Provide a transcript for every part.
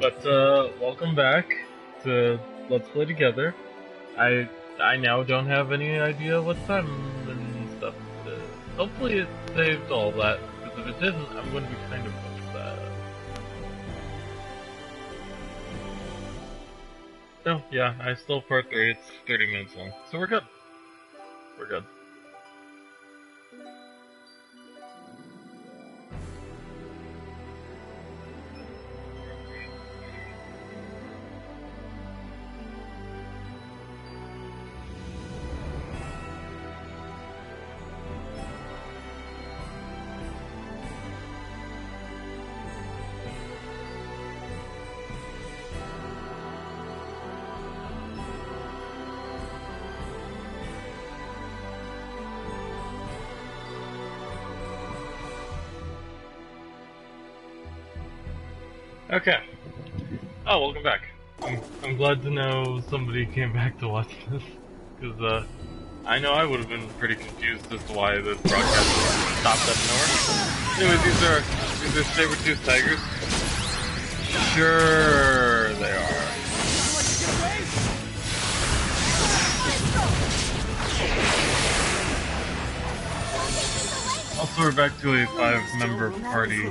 But welcome back to Let's Play Together. I now don't have any idea what time and stuff. Hopefully it saved all that, because if it didn't, I'm going to be kind of upset. Oh, yeah, I still part 3. It's 30 minutes long. So we're good. We're good. Okay. Oh, welcome back. I'm glad to know somebody came back to watch this, because I know I would have been pretty confused as to why the broadcast stopped up north. Anyway, these are saber-toothed tigers. Sure, they are. Also, we're back to a 5-member party.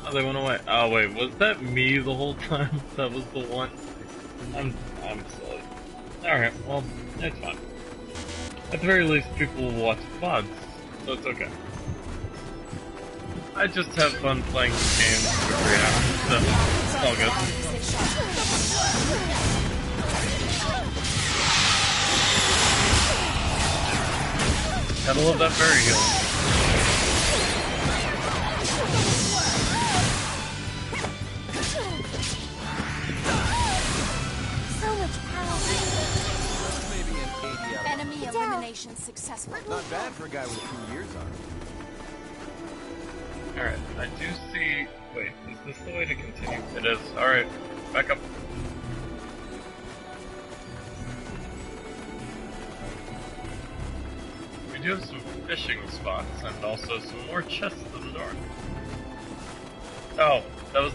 Oh, they went away. Oh wait, was that me the whole time? That was the one? I'm silly. Alright, well, it's fine. At the very least, people will watch the VODs, so it's okay. I just have fun playing games for 3 hours, so it's all good. Gotta love that fairy heal. Enemy elimination successful. Not bad for a guy with 2 years on it. Alright, I do see... Wait, is this the way to continue? It is. Alright, back up. We do have some fishing spots, and also some more chests to the north. Oh, that was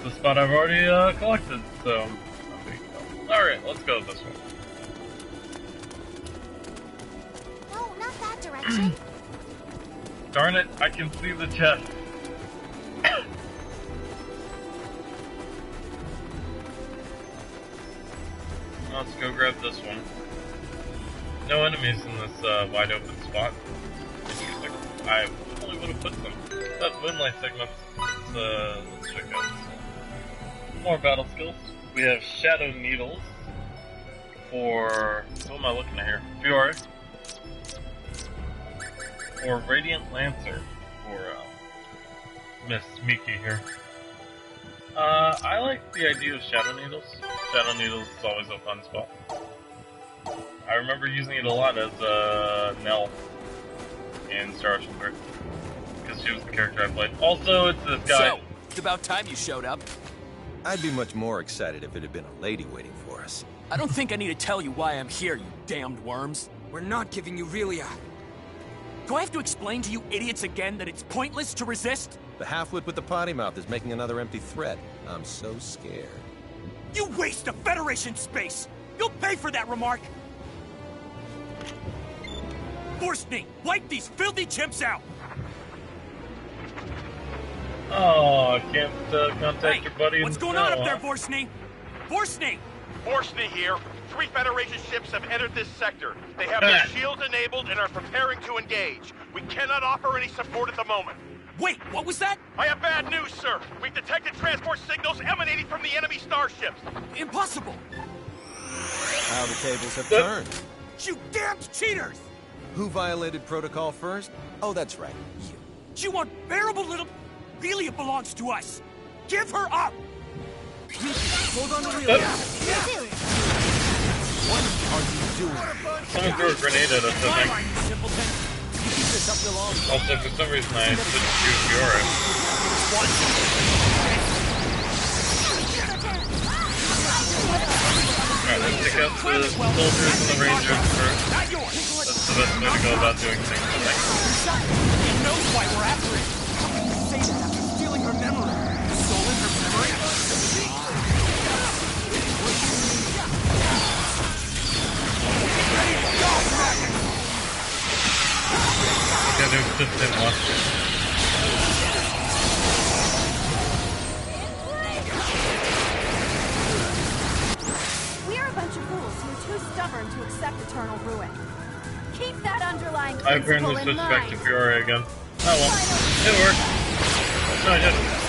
the spot I've already collected, so... Alright, let's go this way. Direction? Darn it, I can see the chest. Let's go grab this one. No enemies in this wide open spot. Interesting. I only would have put some. But moonlight segments. Let's check out this one. More battle skills. We have shadow needles for... What am I looking at here? Fiore. Or Radiant Lancer for Miss Miki here. I like the idea of Shadow Needles. Shadow Needles is always a fun spot. I remember using it a lot as Nell in Star Ocean 3. Because she was the character I played. Also, it's this guy. So, it's about time you showed up. I'd be much more excited if it had been a lady waiting for us. I don't think I need to tell you why I'm here, you damned worms. We're not giving you Relia. Do I have to explain to you idiots again that it's pointless to resist? The half-wit with the potty mouth is making another empty threat. I'm so scared. You waste of Federation space! You'll pay for that remark! Forstny, wipe these filthy chimps out! Oh, I can't contact your buddy. What's going on up there, Forstny? Forstny! Forstny here. 3 Federation ships have entered this sector. They have their shields enabled and are preparing to engage. We cannot offer any support at the moment. Wait, what was that? I have bad news, sir. We've detected transport signals emanating from the enemy starships. Impossible! How the tables have turned. You damned cheaters! Who violated protocol first? Oh, that's right. You unbearable little... Really, it belongs to us! Give her up! Hold on to Relia. What are you doing? Someone threw a grenade at us, I think. Simpleton! You keep this up your long... Also, for some reason, I didn't choose Fiore. Alright, let's take out the soldiers and the rangers first. That's the best way to go about doing things, I think. why we're after it. How can you say that after stealing her memory? Stolen her memory? Ready to go, Dragon! Yeah, there's just been one. We are a bunch of fools who are too stubborn to accept eternal ruin. Keep that underlying I apparently principle in switched back to mind. Fiore again. Oh well, it worked. No, I didn't.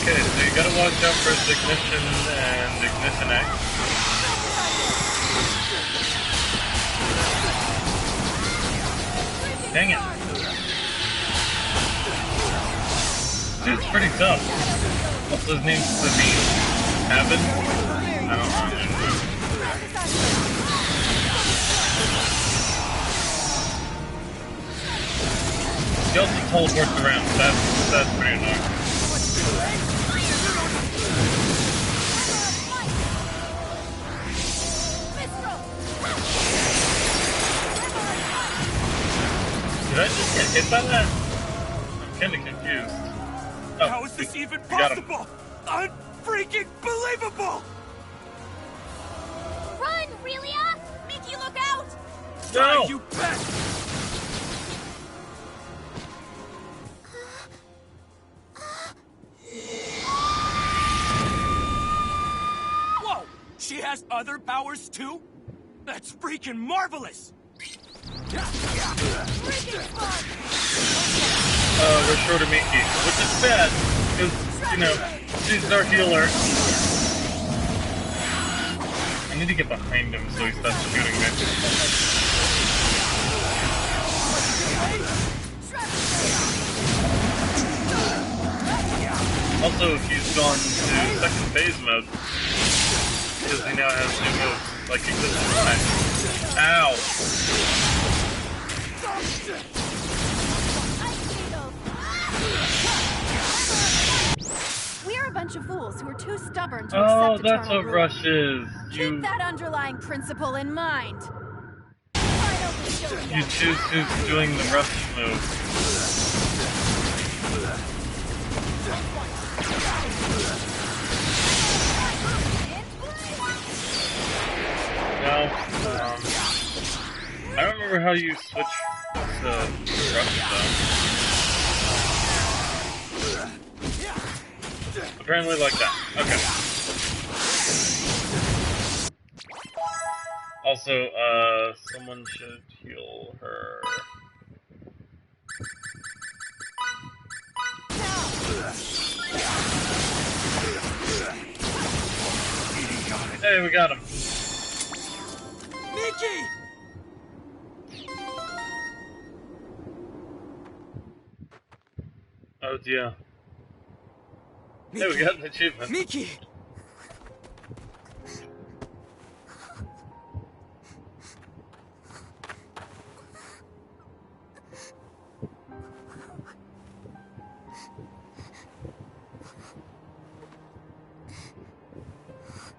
Okay, so you gotta watch out for Ignition and Ignition X. Dang it. Dude's pretty tough. What's his name? Sabine? Cabin? I don't know. He also teleports around. That's pretty annoying. Did I just get hit by that? I'm kinda confused. Oh, How is this even got him. possible? Unfreaking believable! Run, Relia! Mickey, look out! No! You bet! Whoa! She has other powers too? That's freaking marvelous! We're short of Mickey, which is bad, because, you know, she's our healer. I need to get behind him so he stops shooting me. Also, he's gone to second phase mode, because he now has new moves, like existence time. Ow! We are a bunch of fools who are too stubborn to Oh, accept that's eternal what ruin. Rush is. Keep that underlying principle in mind. You choose who's doing the Rush move. No, I don't remember how you switch to Rush though. Apparently like that. Okay. Also, someone should heal her. Hey, we got him. Mickey! Oh dear. Hey, we got an achievement. Mickey!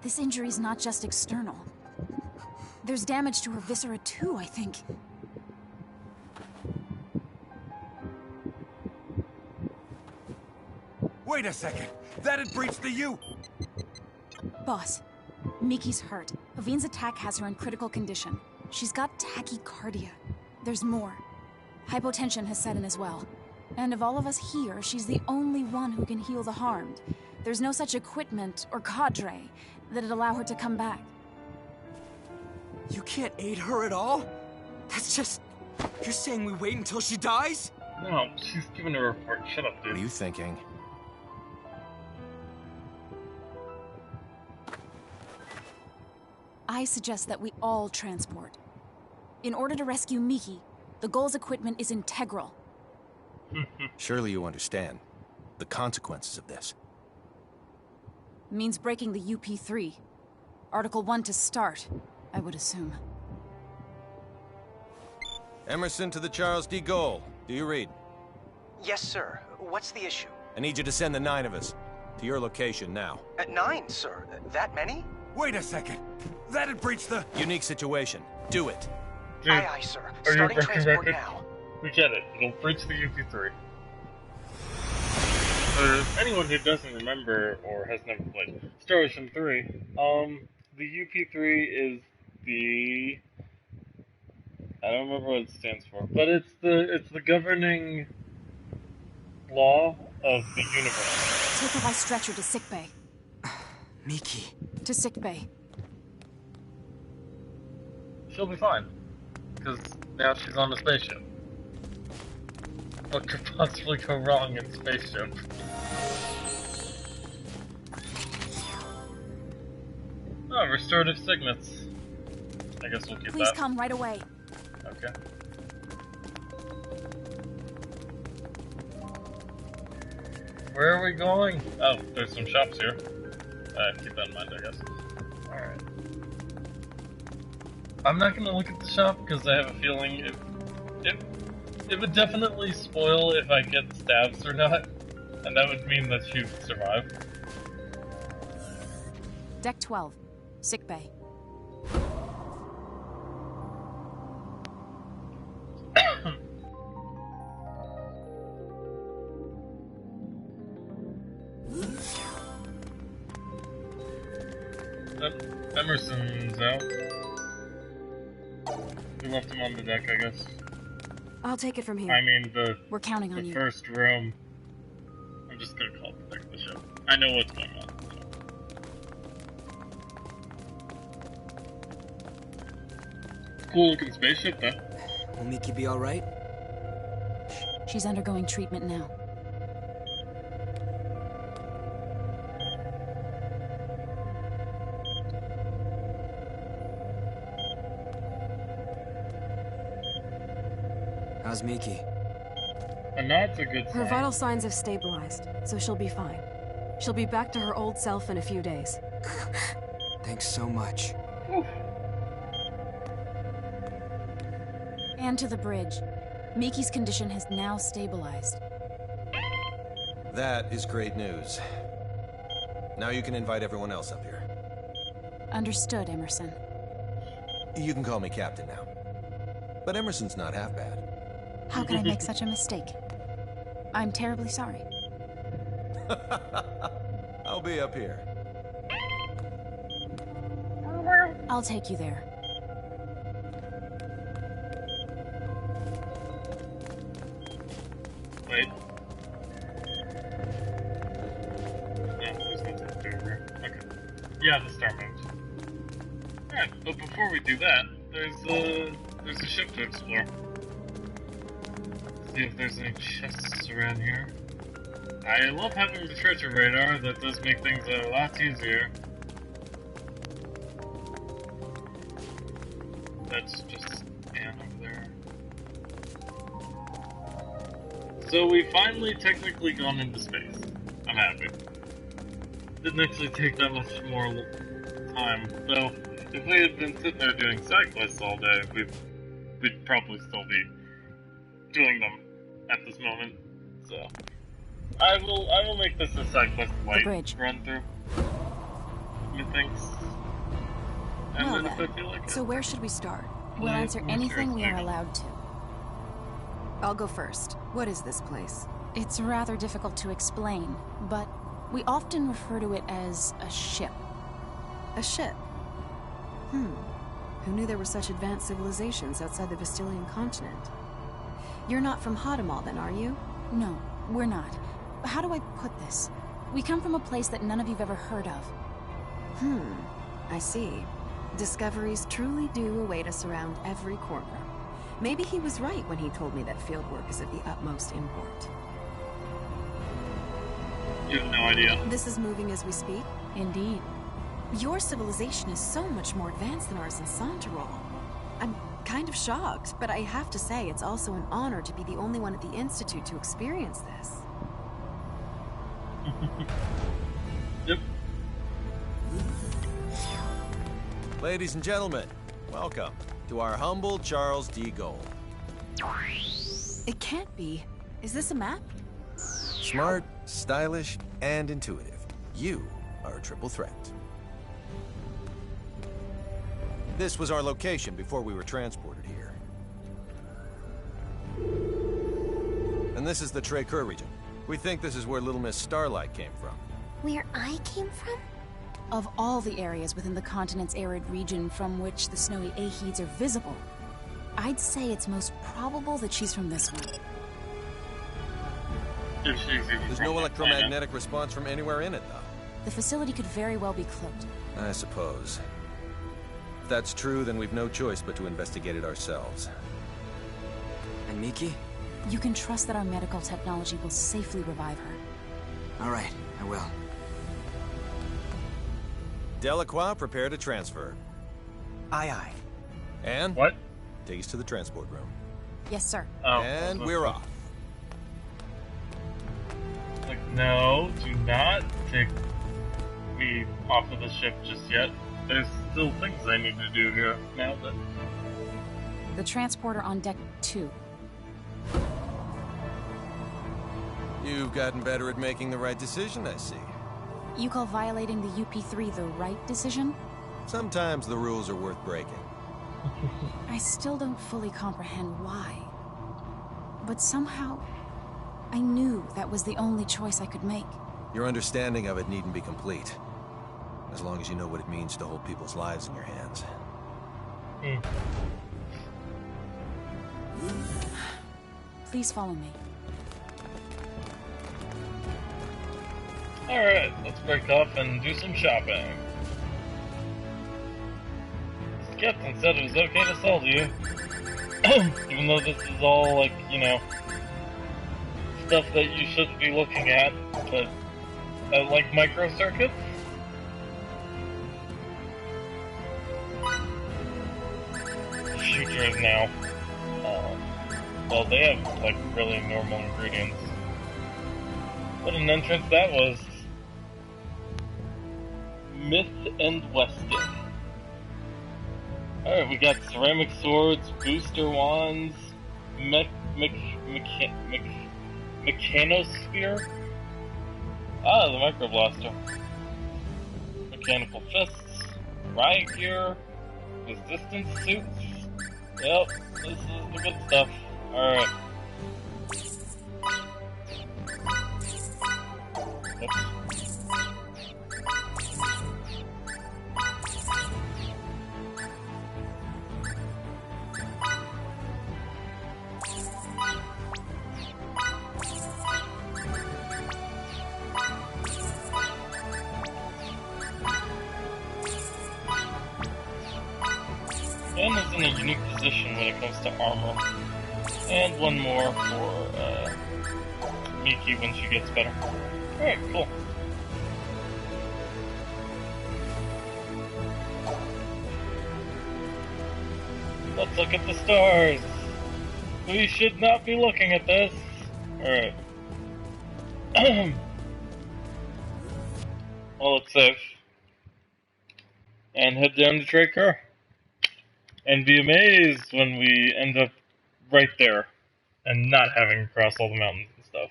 This injury's not just external. There's damage to her viscera too, I think. Wait a second. That had breached the U. Boss, Miki's hurt. Avine's attack has her in critical condition. She's got tachycardia. There's more. Hypotension has set in as well. And of all of us here, she's the only one who can heal the harmed. There's no such equipment or cadre that'd allow her to come back. You can't aid her at all? That's just... You're saying we wait until she dies? No, she's giving a report. Shut up, What are dude. you thinking? I suggest that we all transport. In order to rescue Miki, the Gull's equipment is integral. Surely you understand the consequences of this. Means breaking the UP3. Article 1 to start, I would assume. Emerson to the Charles D. Goal. Do you read? Yes, sir. What's the issue? I need you to send the 9 of us to your location now. At 9, sir. That many? Wait a second. That'd breach the... Unique situation. Do it. Dude, Aye, aye, sir. are you Starting broken transport record? now. We get it. It'll breach the UP3. For anyone who doesn't remember or has never played Star Ocean 3, the UP3 is the... I don't remember what it stands for, but it's the governing law of the universe. Take her by stretcher to sickbay. Miki. To sickbay. She'll be fine, because now she's on a spaceship. What could possibly go wrong in spaceship? Oh, restorative signets. I guess we'll keep Please that. come right away. Okay. Where are we going? Oh, there's some shops here. Keep that in mind, I guess. Alright. I'm not gonna look at the shop because I have a feeling it would definitely spoil if I get stabs or not. And that would mean that she survived. Deck 12. Sickbay. Emerson's out. We left him on the deck, I guess. I'll take it from here. I mean, We're counting on the you. first room. I'm just gonna call it the deck of the ship. I know what's going on. Cool looking spaceship, though. Will Miki be alright? She's undergoing treatment now. How's Miki? A nod's a good sign. Her vital signs have stabilized, so she'll be fine. She'll be back to her old self in a few days. Thanks so much. Oof. And to the bridge. Miki's condition has now stabilized. That is great news. Now you can invite everyone else up here. Understood, Emerson. You can call me Captain now. But Emerson's not half bad. How could I make such a mistake? I'm terribly sorry. I'll be up here. I'll take you there. Wait. No, there's nothing to do here. Okay. Yeah, the star moves. Alright, but before we do that, there's a ship to explore. See if there's any chests around here. I love having the treasure radar. That does make things a lot easier. That's just Anne over there. So we finally technically gone into space. I'm happy. Didn't actually take that much more time, though. If we had been sitting there doing side quests all day, we'd probably still be doing them at this moment. So I will make this a side quest light run through. Methinks. And Well then if then, I feel like so where should we start? We'll answer More anything we are jurisdiction. allowed to. I'll go first. What is this place? It's rather difficult to explain, but we often refer to it as a ship. A ship? Who knew there were such advanced civilizations outside the Vestilian continent? You're not from Hadamal then, are you? No, we're not. How do I put this? We come from a place that none of you've ever heard of. I see. Discoveries truly do await us around every corner. Maybe he was right when he told me that fieldwork is of the utmost import. You have no idea. This is moving as we speak? Indeed. Your civilization is so much more advanced than ours in Santarol. I'm kind of shocked, but I have to say it's also an honor to be the only one at the Institute to experience this. Yep. Ladies and gentlemen, welcome to our humble Charles D. Goal. It can't be. Is this a map? Smart, stylish, and intuitive. You are a triple threat. This was our location before we were transported here. And this is the Trey-Kerr region. We think this is where Little Miss Starlight came from. Where I came from? Of all the areas within the continent's arid region from which the snowy Aheeds are visible, I'd say it's most probable that she's from this one. There's no electromagnetic response from anywhere in it, though. The facility could very well be cloaked. I suppose. If that's true, then we've no choice but to investigate it ourselves. And Miki? You can trust that our medical technology will safely revive her. All right, I will. Delacroix, prepare to transfer. Aye, aye. And? What? Take us to the transport room. Yes, sir. Oh, And we're off. Like, no, do not take me off of the ship just yet. There's still things I need to do here now then. The transporter on deck 2. You've gotten better at making the right decision, I see. You call violating the UP3 the right decision? Sometimes the rules are worth breaking. I still don't fully comprehend why. But somehow, I knew that was the only choice I could make. Your understanding of it needn't be complete. As long as you know what it means to hold people's lives in your hands. Please follow me. Alright, let's break off and do some shopping. The captain said it was okay to sell to you. Even though this is all, like, you know, stuff that you shouldn't be looking at, but like microcircuits. Futures now. Well, they have, like, really normal ingredients. What an entrance that was. Myth and Weston. Alright, we got ceramic swords, booster wands, mechanosphere. Ah, the microblaster. Mechanical fists, riot gear, resistance suits. Yep, this is the good stuff. Alright. Oops. Anne is in a unique position when it comes to armor. And one more for Miki when she gets better. Alright, cool. Let's look at the stars. We should not be looking at this. Alright. Well, let's save. And head down to Trey-Kerr. And be amazed when we end up right there. And not having to cross all the mountains and stuff.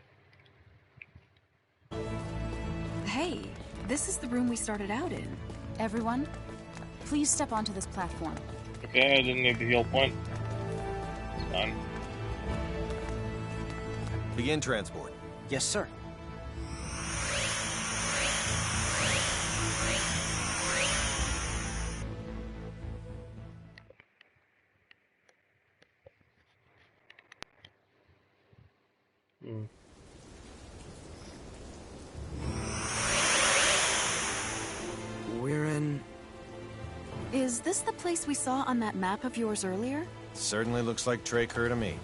Hey, this is the room we started out in. Everyone, please step onto this platform. Okay, I didn't need the heal point. It's fine. Begin transport. Yes, sir. We're in... Is this the place we saw on that map of yours earlier? Certainly looks like Trey-Kerr to me.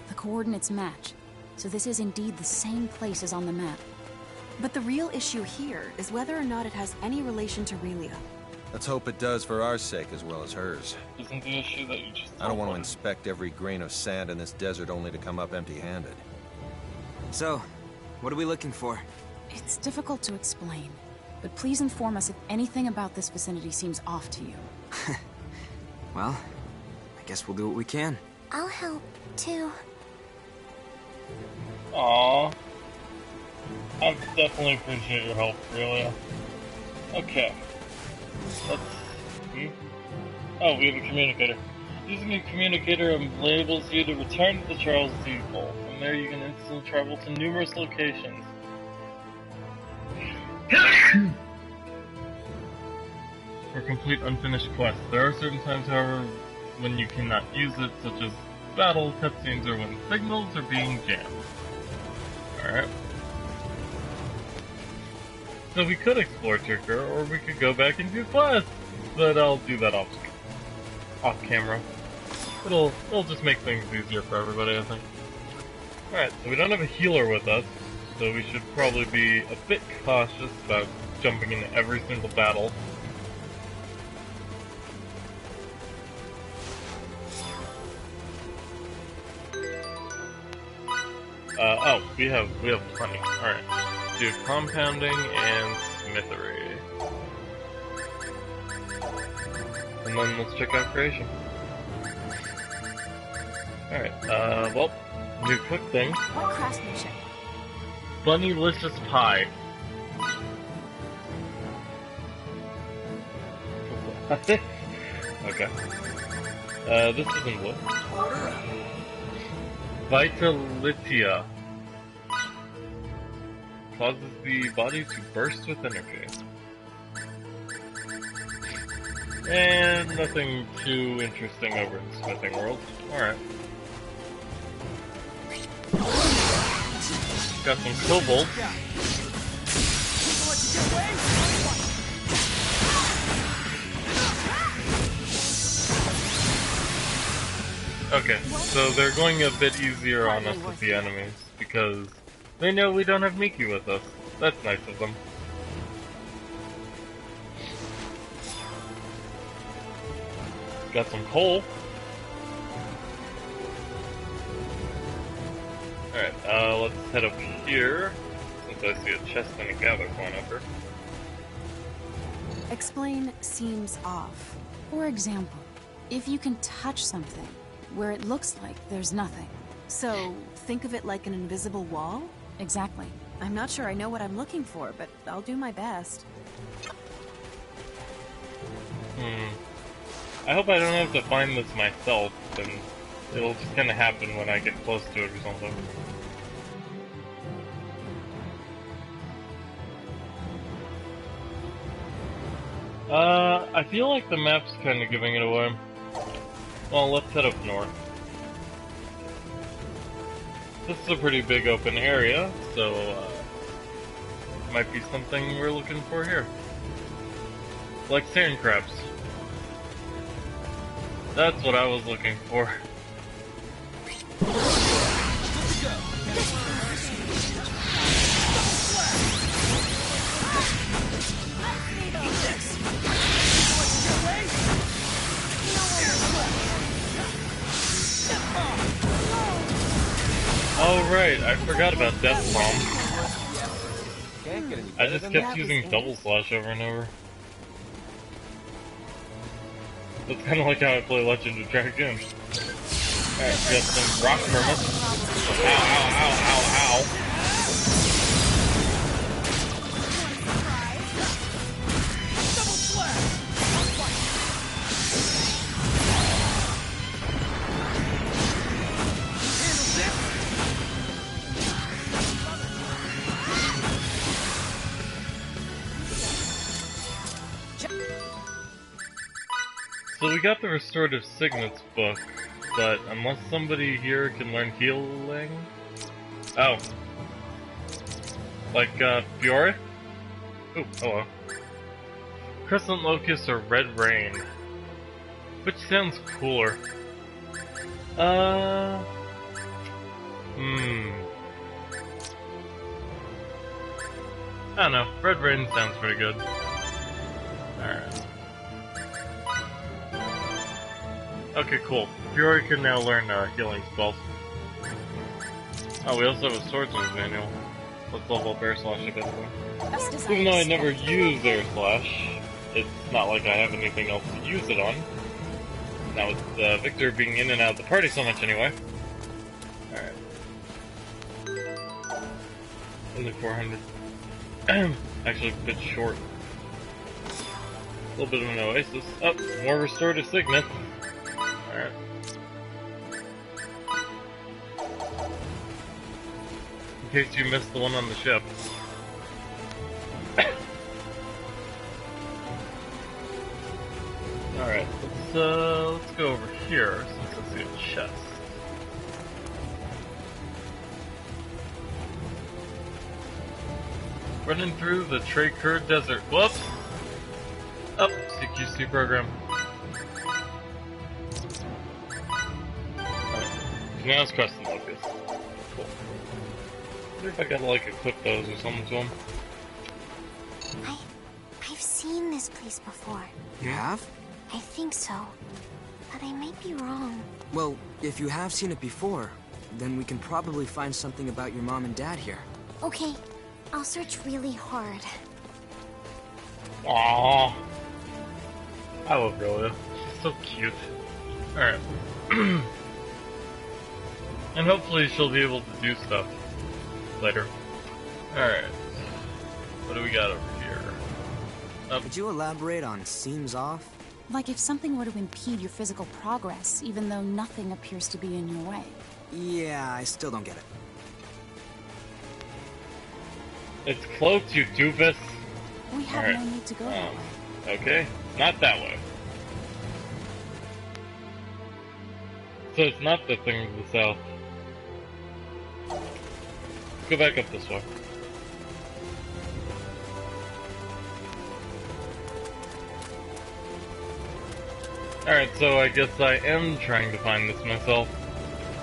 The coordinates match, so this is indeed the same place as on the map. But the real issue here is whether or not it has any relation to Relia. Let's hope it does for our sake as well as hers. Isn't the issue that you just... I don't want to inspect every grain of sand in this desert only to come up empty-handed. So, what are we looking for? It's difficult to explain, but please inform us if anything about this vicinity seems off to you. Well, I guess we'll do what we can. I'll help, too. Aww. I definitely appreciate your help, really. Okay. Let's... Oh, we have a communicator. Using your communicator enables you to return to the Charles D. Pole. From there you can instantly travel to numerous locations. For complete unfinished quests. There are certain times, however, when you cannot use it, such as battle, cutscenes, or when signals are being jammed. Alright. So we could explore Trigger, or we could go back and do quests! But I'll do that off camera. It'll just make things easier for everybody, I think. Alright, so we don't have a healer with us, so we should probably be a bit cautious about jumping into every single battle. Oh, we have plenty. Alright. Do compounding and smithery. And then let's check out creation. Alright, well, new cook thing. What craftsmanship? Bunnylicious pie. Okay. This isn't blue. Vitalitia. Causes the body to burst with energy. And nothing too interesting over in Smithing World. Alright. Got some cobalt. Okay, so they're going a bit easier on us with the enemies, because they know we don't have Miki with us. That's nice of them. Got some coal. Alright, let's head up here, since I see a chest and a gather point up here. Explain seems off. For example, if you can touch something where it looks like there's nothing. So, think of it like an invisible wall? Exactly. I'm not sure I know what I'm looking for, but I'll do my best. I hope I don't have to find this myself, and it'll just kinda happen when I get close to it or something. I feel like the map's kinda giving it away. Well, let's head up north. This is a pretty big open area, so might be something we're looking for here. Like sand crabs. That's what I was looking for. Oh right, I forgot about Death Bomb. I just kept using Double Slash over and over. That's kinda like how I play Legend of Dragon. Alright, we got some rock permits. Ow, ow, ow, ow, ow. So we got the Restorative Signets book, but unless somebody here can learn healing... Oh. Like, Fiore? Ooh, hello. Crescent Locust or Red Rain. Which sounds cooler? I don't know. Red Rain sounds pretty good. Alright. Okay, cool. Fiore can now learn healing spells. Oh, we also have a swordsman's manual. Let's level up Air Slash a bit more. Even though I never use Air Slash, it's not like I have anything else to use it on. Now with Victor being in and out of the party so much anyway. Alright. Only 400. Actually a bit short. A little bit of an oasis. Oh, more restorative sickness. Alright. In case you missed the one on the ship. Alright, let's go over here since I see a chest. Running through the Trey-Kur Desert. Whoops! Up, CQC program. Now it's custom locus. Cool. I wonder if I gotta like equip those or something to them. I've seen this place before. You have? I think so. But I might be wrong. Well, if you have seen it before, then we can probably find something about your mom and dad here. Okay, I'll search really hard. Aww. I love Rolia. She's so cute. Alright. And hopefully she'll be able to do stuff later. Alright. What do we got over here? Could you elaborate on seems off? Like if something were to impede your physical progress, even though nothing appears to be in your way. Yeah, I still don't get it. It's cloaked, you doofus. We have no need to go that way. Okay, not that way. So it's not the thing to the south. Let's go back up this way. Alright, so I guess I am trying to find this myself.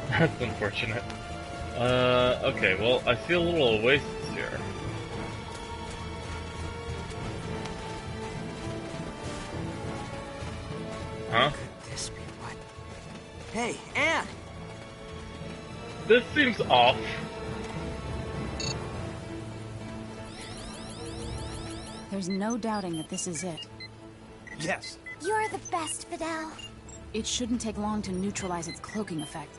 That's unfortunate. Okay, well, I see a little oasis here. Huh? Could this be what? Hey, Anne! This seems off. There's no doubting that this is it. Yes. You're the best, Fidel. It shouldn't take long to neutralize its cloaking effect.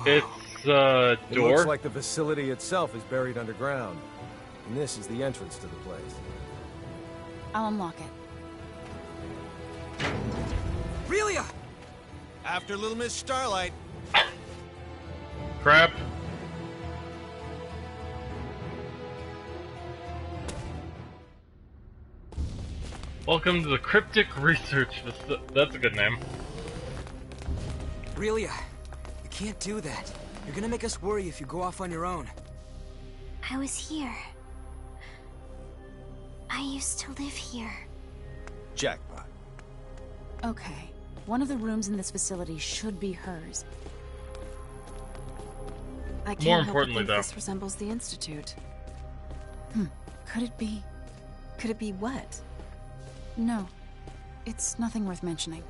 It's It door. looks like the facility itself is buried underground. And this is the entrance to the place. I'll unlock it. Relia! After Little Miss Starlight. Crap. Welcome to the Cryptic Research Facility. That's a good name. Relia, you can't do that. You're gonna make us worry if you go off on your own. I was here. I used to live here. Jackpot. Okay. One of the rooms in this facility should be hers. I can't More help but importantly, think though. this resembles the Institute. Could it be? Could it be what? No. It's nothing worth mentioning.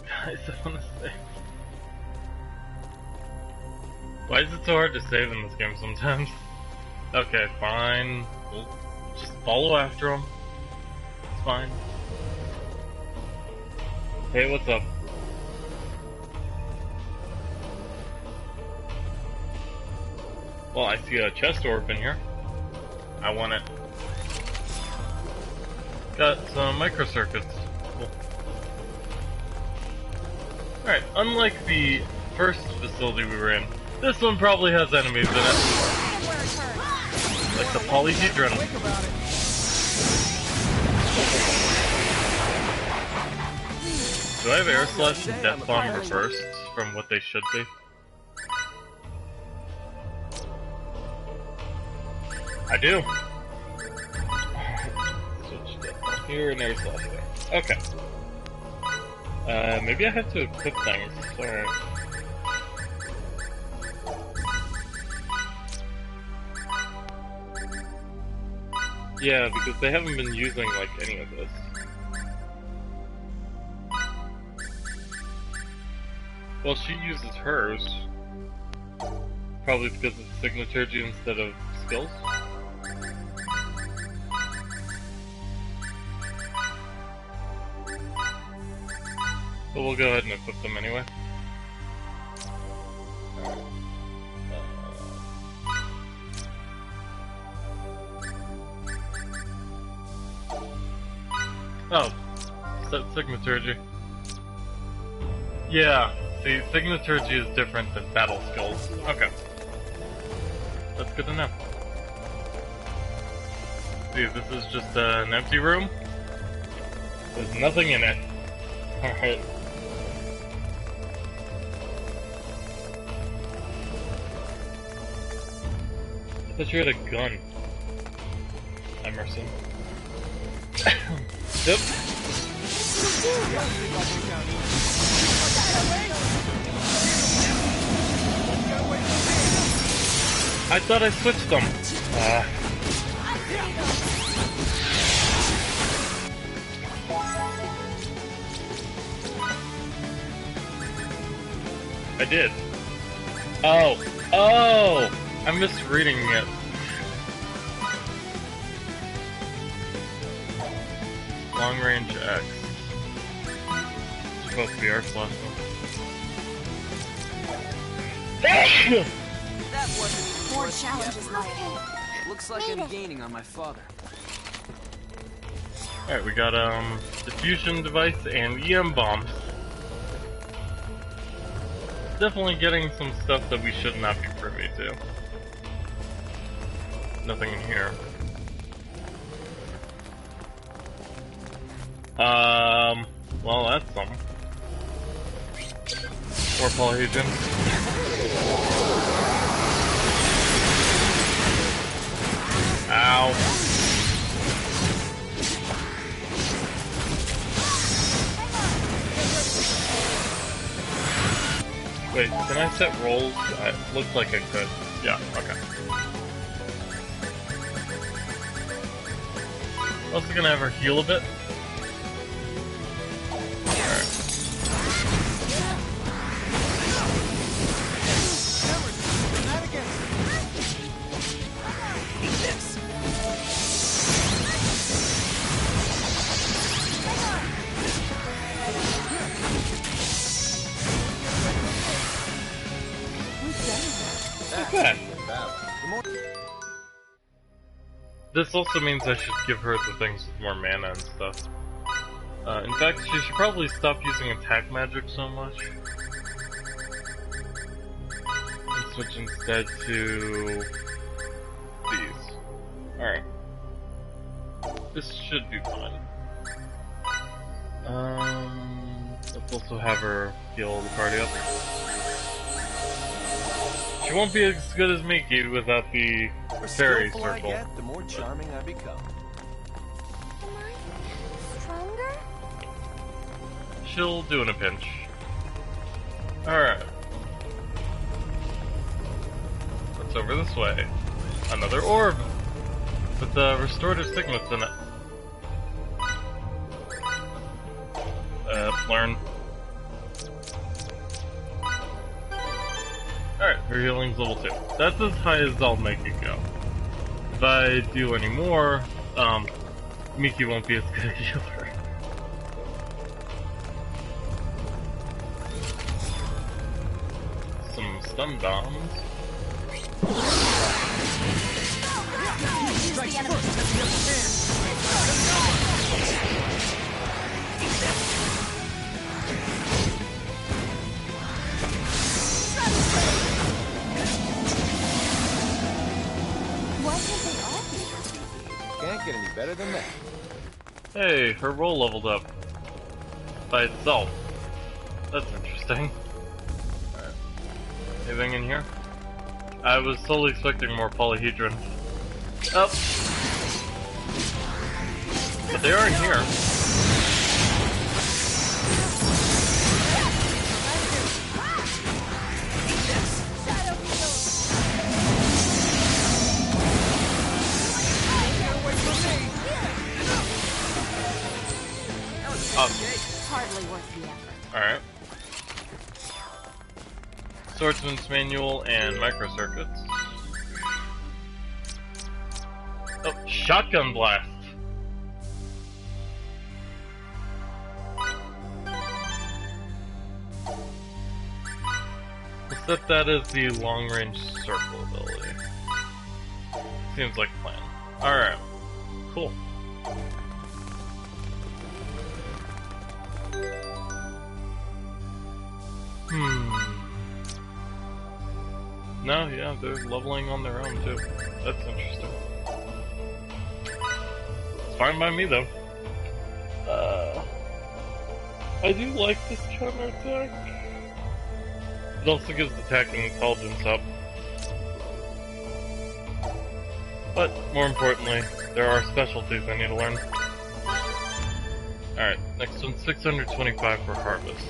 Guys, I wanna save. Why is it so hard to save in this game sometimes? Okay, fine. We'll just follow after him. It's fine. Hey, what's up? Well, I see a chest orb in here. I want it. Got some microcircuits. Cool. Alright, unlike the first facility we were in, this one probably has enemies in it. Like the polyhedron. Do I have air slash and death bomb reversed from what they should be? I do. Switch death bomb here and air slash there. Okay. Maybe I have to equip things. Alright. Yeah, because they haven't been using, like, any of this. Well, she uses hers. Probably because it's signaturgy instead of skills. But we'll go ahead and equip them anyway. Oh, set signaturgy. Yeah, see, signaturgy is different than battle skills. Okay. That's good to know. See, this is just an empty room. There's nothing in it. Alright. I thought you had a gun, Emerson. Yep. I thought I switched them. I did. Oh! I'm misreading it. Long range X. It's supposed to be our last one. That wasn't More challenges lie ahead. Looks like I'm gaining on my father. Alright, we got diffusion device and EM bombs. Definitely getting some stuff that we should not be privy to. Nothing in here. Well, that's something. Or polyhedron. Ow. Wait, can I set rolls? It looks like I could. Yeah, okay. Also gonna have her heal a bit. This also means I should give her the things with more mana and stuff. In fact, she should probably stop using attack magic so much. And switch instead to these. Alright. This should be fine. Let's also have her heal the party up. She won't be as good as Miki without the fairy circle. I get, the more charming I become. Am I stronger? She'll do in a pinch. Alright. What's over this way? Another orb! With the restorative signets in it. Learn. Alright, her healing's level 2. That's as high as I'll make it go. If I do any more, Miki won't be as good a healer. Some stun bombs. Can't get any better than that. Hey, her roll leveled up. By itself. That's interesting. Alright. Anything in here? I was solely expecting more polyhedron. Oh! But they are in here. Hardly worth the effort. Alright. Swordsman's Manual and Microcircuits. Oh, Shotgun Blast! We'll set that as the long-range circle ability. Seems like a plan. Alright. Cool. No, yeah, they're leveling on their own too. That's interesting. It's fine by me though. I do like this counter attack. It also gives attack and intelligence up. But more importantly, there are specialties I need to learn. Alright, next one's 625 for Harvest.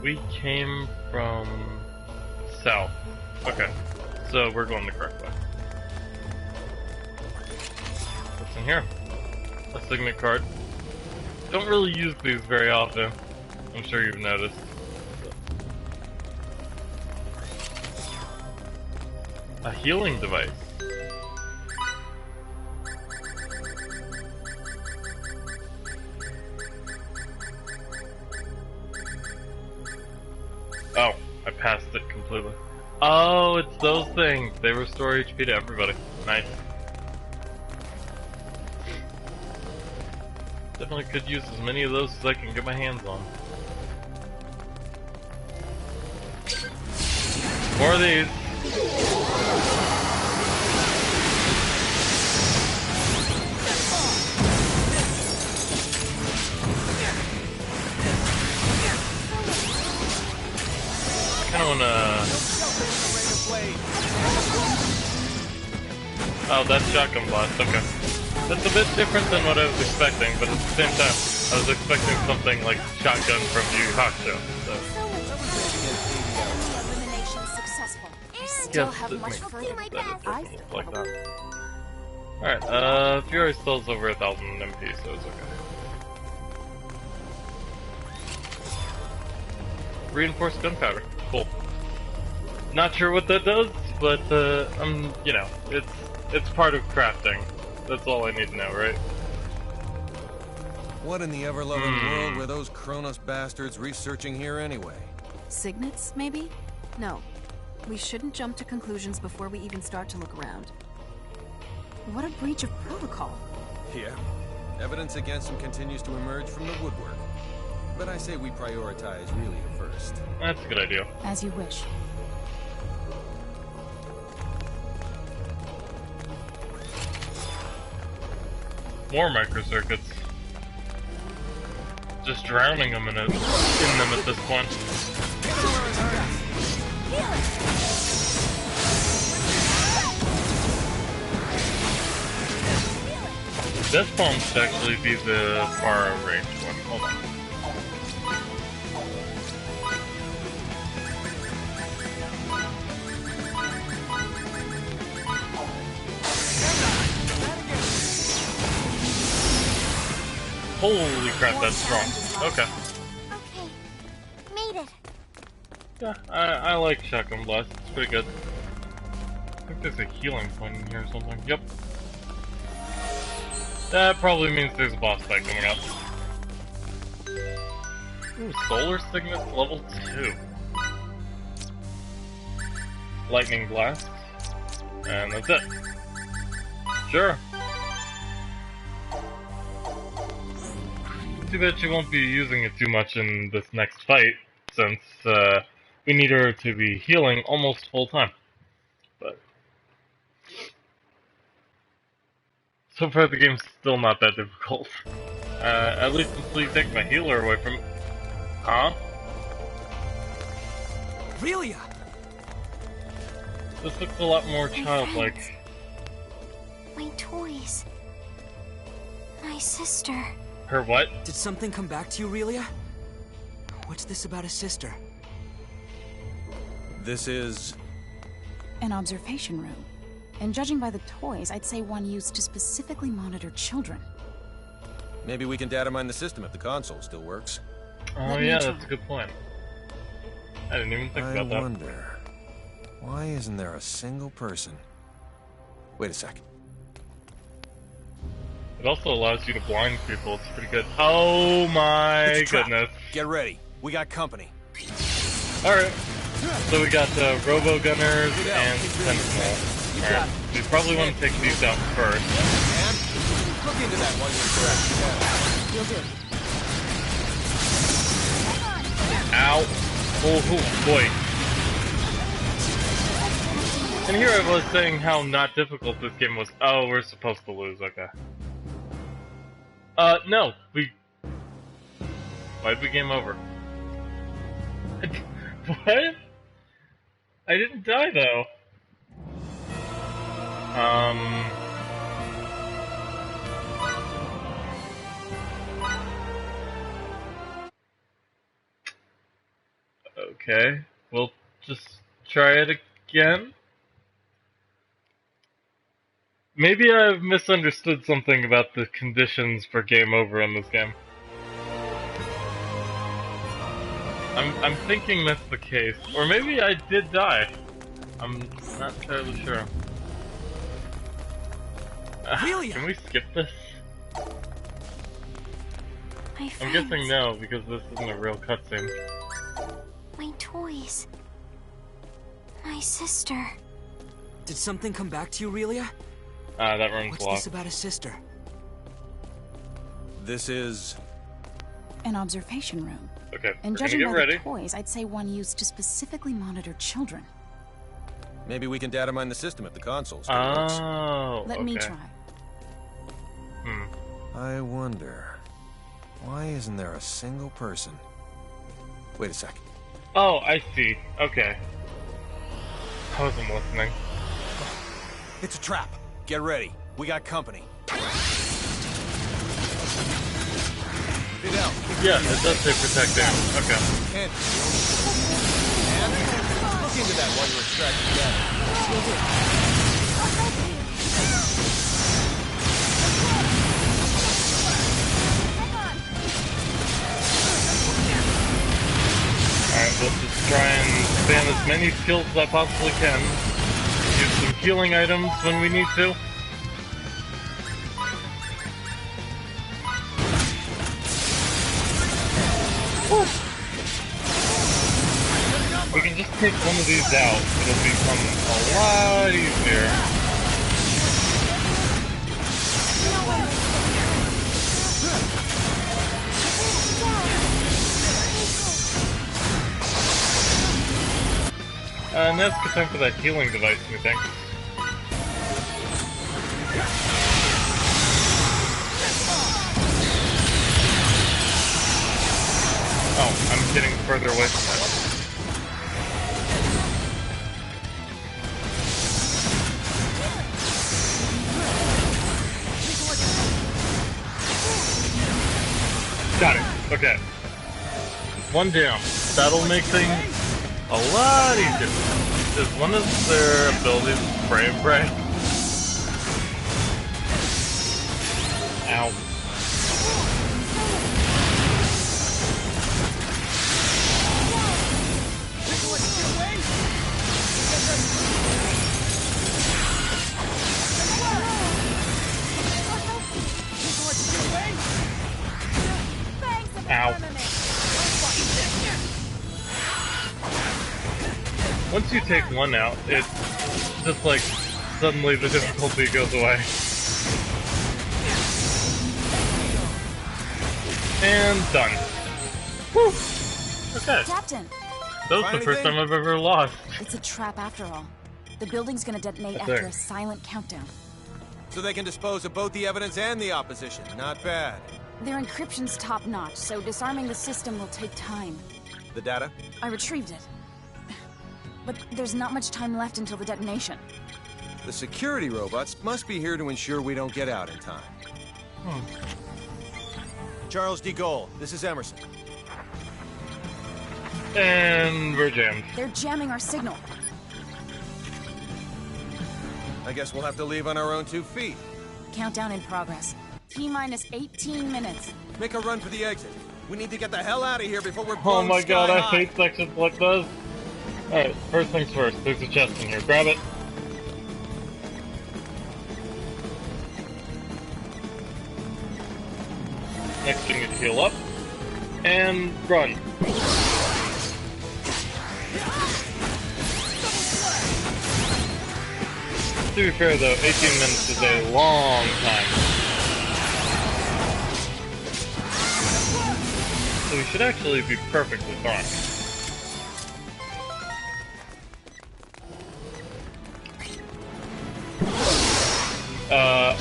We came from south. Okay, so we're going the correct way. What's in here? A signet card. Don't really use these very often. I'm sure you've noticed. A healing device. Oh, I passed it completely. Oh, it's those things. They restore HP to everybody. Nice. Definitely could use as many of those as I can get my hands on. More of these. I don't wanna... Oh, that's Shotgun Blast, okay. That's a bit different than what I was expecting, but at the same time, I was expecting something like Shotgun from Yu Yu Hakusho, so... Elimination successful. I still have much further. Like that. Alright, Fury still's over 1,000 MP, so it's okay. Reinforced gunpowder. Cool. Not sure what that does, but you know, it's part of crafting. That's all I need to know, right? What in the ever-loving world were those Kronos bastards researching here anyway? Signets, maybe? No. We shouldn't jump to conclusions before we even start to look around. What a breach of protocol. Yeah. Evidence against him continues to emerge from the woodwork. But I say we prioritize Relia first. That's a good idea. As you wish. More microcircuits. Just drowning them in them at this point. Death Bomb should actually be the far range one. Hold on. Holy crap, that's strong. Okay. Okay. Made it. Yeah, I like Shotgun Blast. It's pretty good. I think there's a healing point in here or something. Yep. That probably means there's a boss fight coming up. Ooh, Solar Signet's level 2. Lightning Blast. And that's it. Sure. Too bad she won't be using it too much in this next fight, since we need her to be healing almost full time. But so far the game's still not that difficult. At least until you take my healer away from... Huh? Relia! This looks a lot more childlike. My toys. My sister. Her what? Did something come back to you, Relia? What's this about a sister? This is... An observation room. And judging by the toys, I'd say one used to specifically monitor children. Maybe we can data mine the system if the console still works. Oh yeah, that's a good point. I didn't even think about that. I wonder, why isn't there a single person? Wait a sec. It also allows you to blind people. It's pretty good. Oh my goodness. Get ready. We got company. Alright. So we got Robo Gunners and Sentinel. Alright. We probably want to take these out first. And look into that while you're correct. You'll do. Ow. Oh boy. And here I was saying how not difficult this game was. Oh, we're supposed to lose, okay. No, why'd we game over? What? I didn't die, though. Okay, we'll just try it again. Maybe I've misunderstood something about the conditions for game over in this game. I'm thinking that's the case. Or maybe I did die. I'm not entirely sure. Really? Can we skip this? My I'm guessing no, because this isn't a real cutscene. My toys. My sister. Did something come back to you, Aurelia? That room's What's locked. this about a sister? This is... An observation room. Okay, And we're gonna judging get by ready. the toys, I'd say one used to specifically monitor children. Maybe we can data mine the system if the console still works. Oh, Let me try. I wonder, why isn't there a single person? Wait a sec. Oh, I see. Okay. I wasn't listening. It's a trap. Get ready. We got company. Fidel. Yeah, it does say protect aim. Okay. And look into that while you're extracting data. Alright, we'll just try and spam as many skills as I possibly can. Use some healing items when we need to. We can just take one of these out. It'll become a lot easier. And that's good time for that healing device, I think. Oh, I'm getting further away from that. Got it. Okay. One down. That'll make things a lot easier. Is one of their abilities spray and pray? Ow. Ow. Once you take one out, it's just like suddenly the difficulty goes away. And done. Whew. Okay. Captain! That was the first time I've ever lost. It's a trap after all. The building's gonna detonate That's after it. a silent countdown. So they can dispose of both the evidence and the opposition. Not bad. Their encryption's top-notch, so disarming the system will take time. The data? I retrieved it. But there's not much time left until the detonation. The security robots must be here to ensure we don't get out in time. Charles D. Gaulle, this is Emerson. And we're jammed. They're jamming our signal. I guess we'll have to leave on our own 2 feet. Countdown in progress. T-minus 18 minutes. Make a run for the exit. We need to get the hell out of here before we're Oh blown my god, I sky-high. hate sections like this. Alright, first things first. There's a chest in here. Grab it. Next, you need to heal up. And run. To be fair though, 18 minutes is a long time. So we should actually be perfectly fine.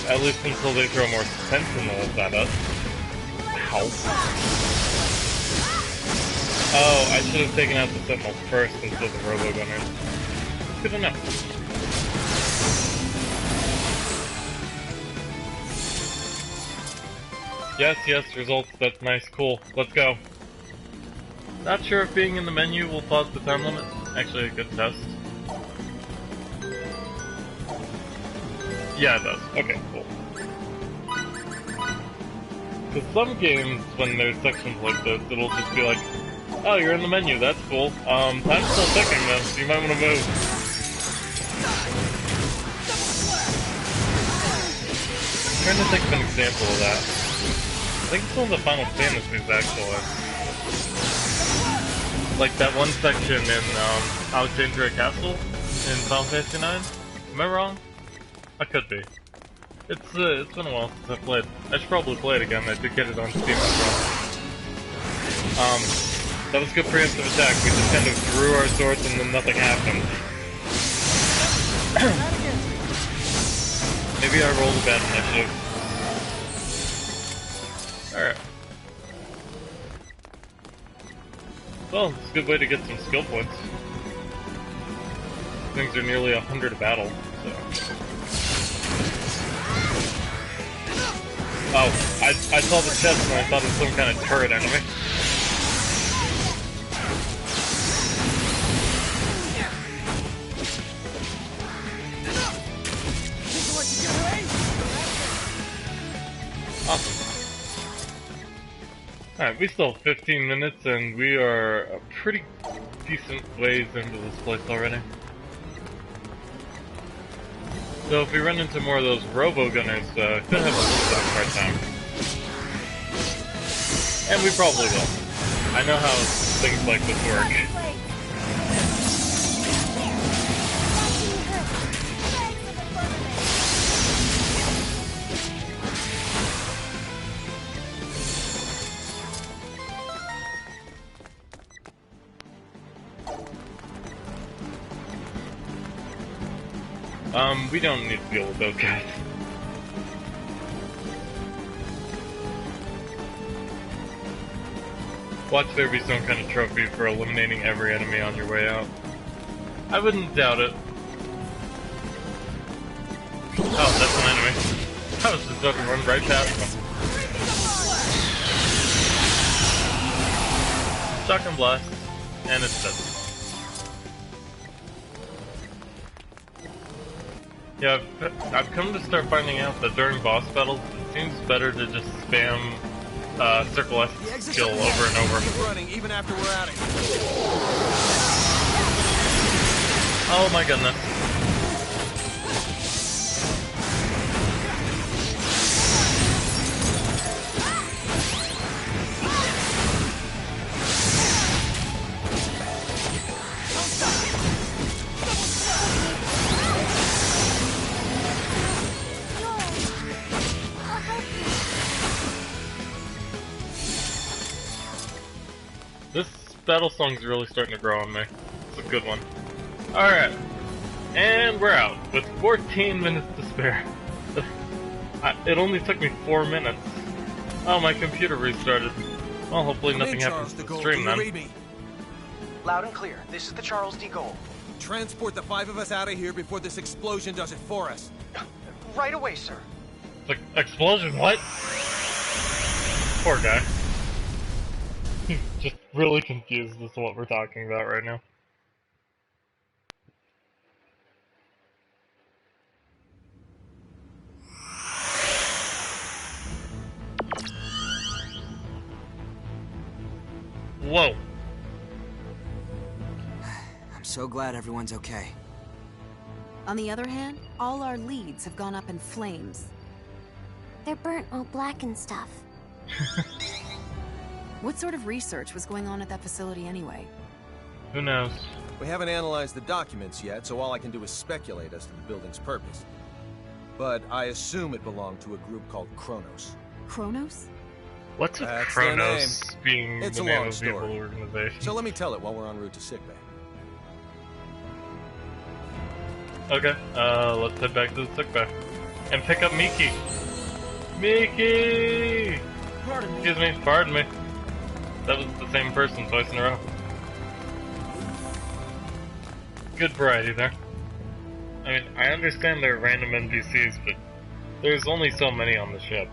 At least until they throw more sentinels at us. Ow. Oh, I should have taken out the sentinels first instead of the robo-gunners. Good enough. Yes, results, that's nice, cool. Let's go. Not sure if being in the menu will pause the time limit. Actually, a good test. Yeah, it does. Okay, cool. Because some games, when there's sections like this, it'll just be like, oh, you're in the menu, that's cool. Time's still ticking though, so you might want to move. I'm trying to think of an example of that. I think it's one of the Final Fantasies, actually. Like that one section in Alexandria Castle in Final Fantasy 9. Am I wrong? I could be. It's been a while since I played. I should probably play it again. I did get it on Steam as well. That was good preemptive attack. We just kind of drew our swords and then nothing happened. Maybe I rolled a bad initiative. Alright. Well, it's a good way to get some skill points. Things are nearly 100 a battle, so... Oh, I saw the chest and I thought it was some kind of turret enemy. Awesome. Alright, we still have 15 minutes and we are a pretty decent ways into this place already. So if we run into more of those robo-gunners, could have a little bit of hard time. And we probably will. I know how things like this work. We don't need to deal with those guys. Watch there be some kind of trophy for eliminating every enemy on your way out. I wouldn't doubt it. Oh, that's an enemy. I was just about to run right past them. Shotgun blast, and it's dead. Yeah, I've come to start finding out that during boss battles, it seems better to just spam Circle S skill over and over. Keep running even after we're out of here. Oh my goodness. This battle song's really starting to grow on me. It's a good one. Alright. And we're out, with 14 minutes to spare. It only took me 4 minutes. Oh, my computer restarted. Well, hopefully nothing happens to the stream then. Loud and clear. This is the Charles D. Gold. Transport the 5 of us out of here before this explosion does it for us. Right away, sir. Like, explosion, what? Poor guy. He's just really confused as to what we're talking about right now. Whoa. I'm so glad everyone's okay. On the other hand, all our leads have gone up in flames. They're burnt all black and stuff. What sort of research was going on at that facility anyway? Who knows? We haven't analyzed the documents yet, so all I can do is speculate as to the building's purpose. But I assume it belonged to a group called Kronos. Kronos? What's with That's their Kronos name. being It's the a name long of the evil story. organization? So let me tell it while we're en route to sickbay. Okay, let's head back to the sickbay. And pick up Miki! Miki! Pardon me. Excuse me, pardon me. That was the same person twice in a row. Good variety there. I mean, I understand they're random NPCs, but there's only so many on the ship.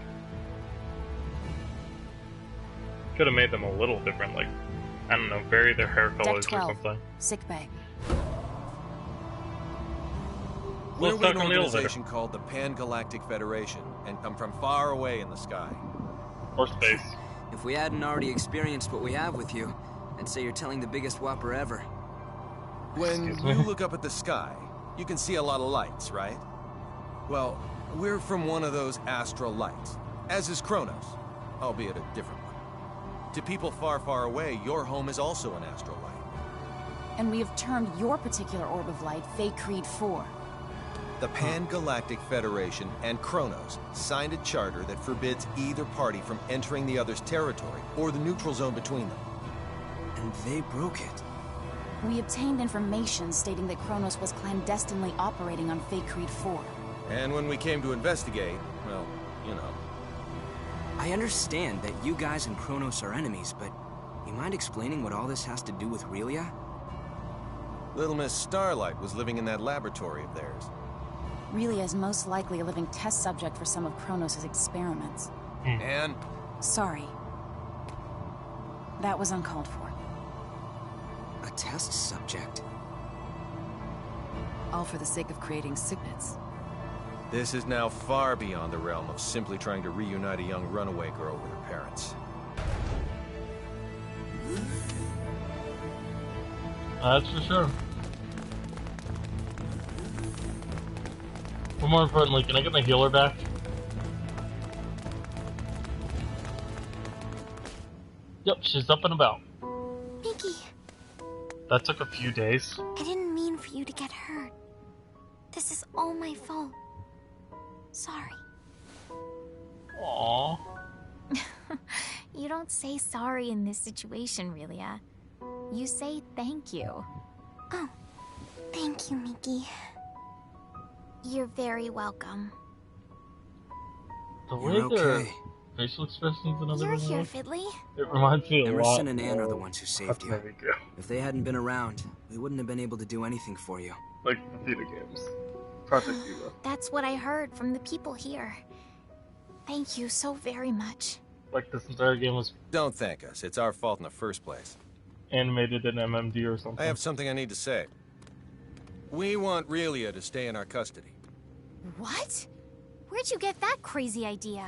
Could have made them a little different, like, I don't know, vary their hair Deck colors or 12. something. Sickbay. We're Let's with talk an on the elevator. organization called the Pan-Galactic Federation, and come from far away in the sky. Or space. If we hadn't already experienced what we have with you, I'd say you're telling the biggest whopper ever. When Excuse you me? look up at the sky, you can see a lot of lights, right? Well, we're from one of those astral lights, as is Kronos, albeit a different one. To people far, far away, your home is also an astral light. And we have termed your particular orb of light Fate Creed 4. The Pan-Galactic Federation and Kronos signed a charter that forbids either party from entering the other's territory or the neutral zone between them. And they broke it. We obtained information stating that Kronos was clandestinely operating on Fate Creed 4. And when we came to investigate, well, you know. I understand that you guys and Kronos are enemies, but you mind explaining what all this has to do with Relia? Little Miss Starlight was living in that laboratory of theirs. Relia is most likely a living test subject for some of Kronos' experiments. And Sorry. That was uncalled for. A test subject. All for the sake of creating sickness. this is now far beyond the realm of simply trying to reunite a young runaway girl with her parents. That's for sure. But more importantly, can I get my healer back? Yep, she's up and about. Mickey, That took a few days. I didn't mean for you to get hurt. This is all my fault. Sorry. Aww. You don't say sorry in this situation, Relia. You say thank you. Oh, thank you, Mickey. You're very welcome. The way You're their okay. facial expressions and You're everything here, look, Fiddly. it reminds me a lot. Emerson and Anne are the ones who saved you. There we go. If they hadn't been around, we wouldn't have been able to do anything for you. Like the theater games. Project Eva. That's what I heard from the people here. Thank you so very much. Like this entire game was Don't thank us. It's our fault in the first place. animated in MMD or something. I have something I need to say. We want Relia to stay in our custody. What? Where'd you get that crazy idea?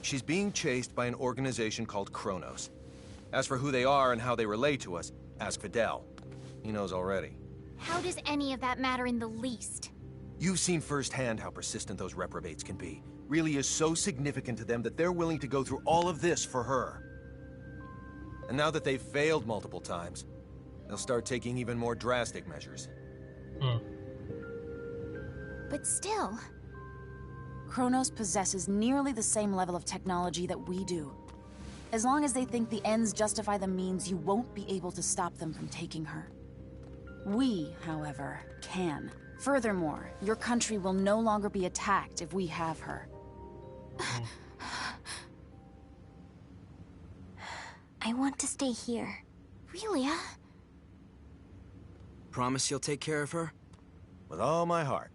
She's being chased by an organization called Kronos. As for who they are and how they relate to us, ask Fidel. He knows already. How does any of that matter in the least? You've seen firsthand how persistent those reprobates can be. Relia is so significant to them that they're willing to go through all of this for her. And now that they've failed multiple times, they'll start taking even more drastic measures. But still, Kronos possesses nearly the same level of technology that we do. As long as they think the ends justify the means, you won't be able to stop them from taking her. We, however, can. Furthermore, your country will no longer be attacked if we have her. I want to stay here. Relia? Promise you'll take care of her? With all my heart.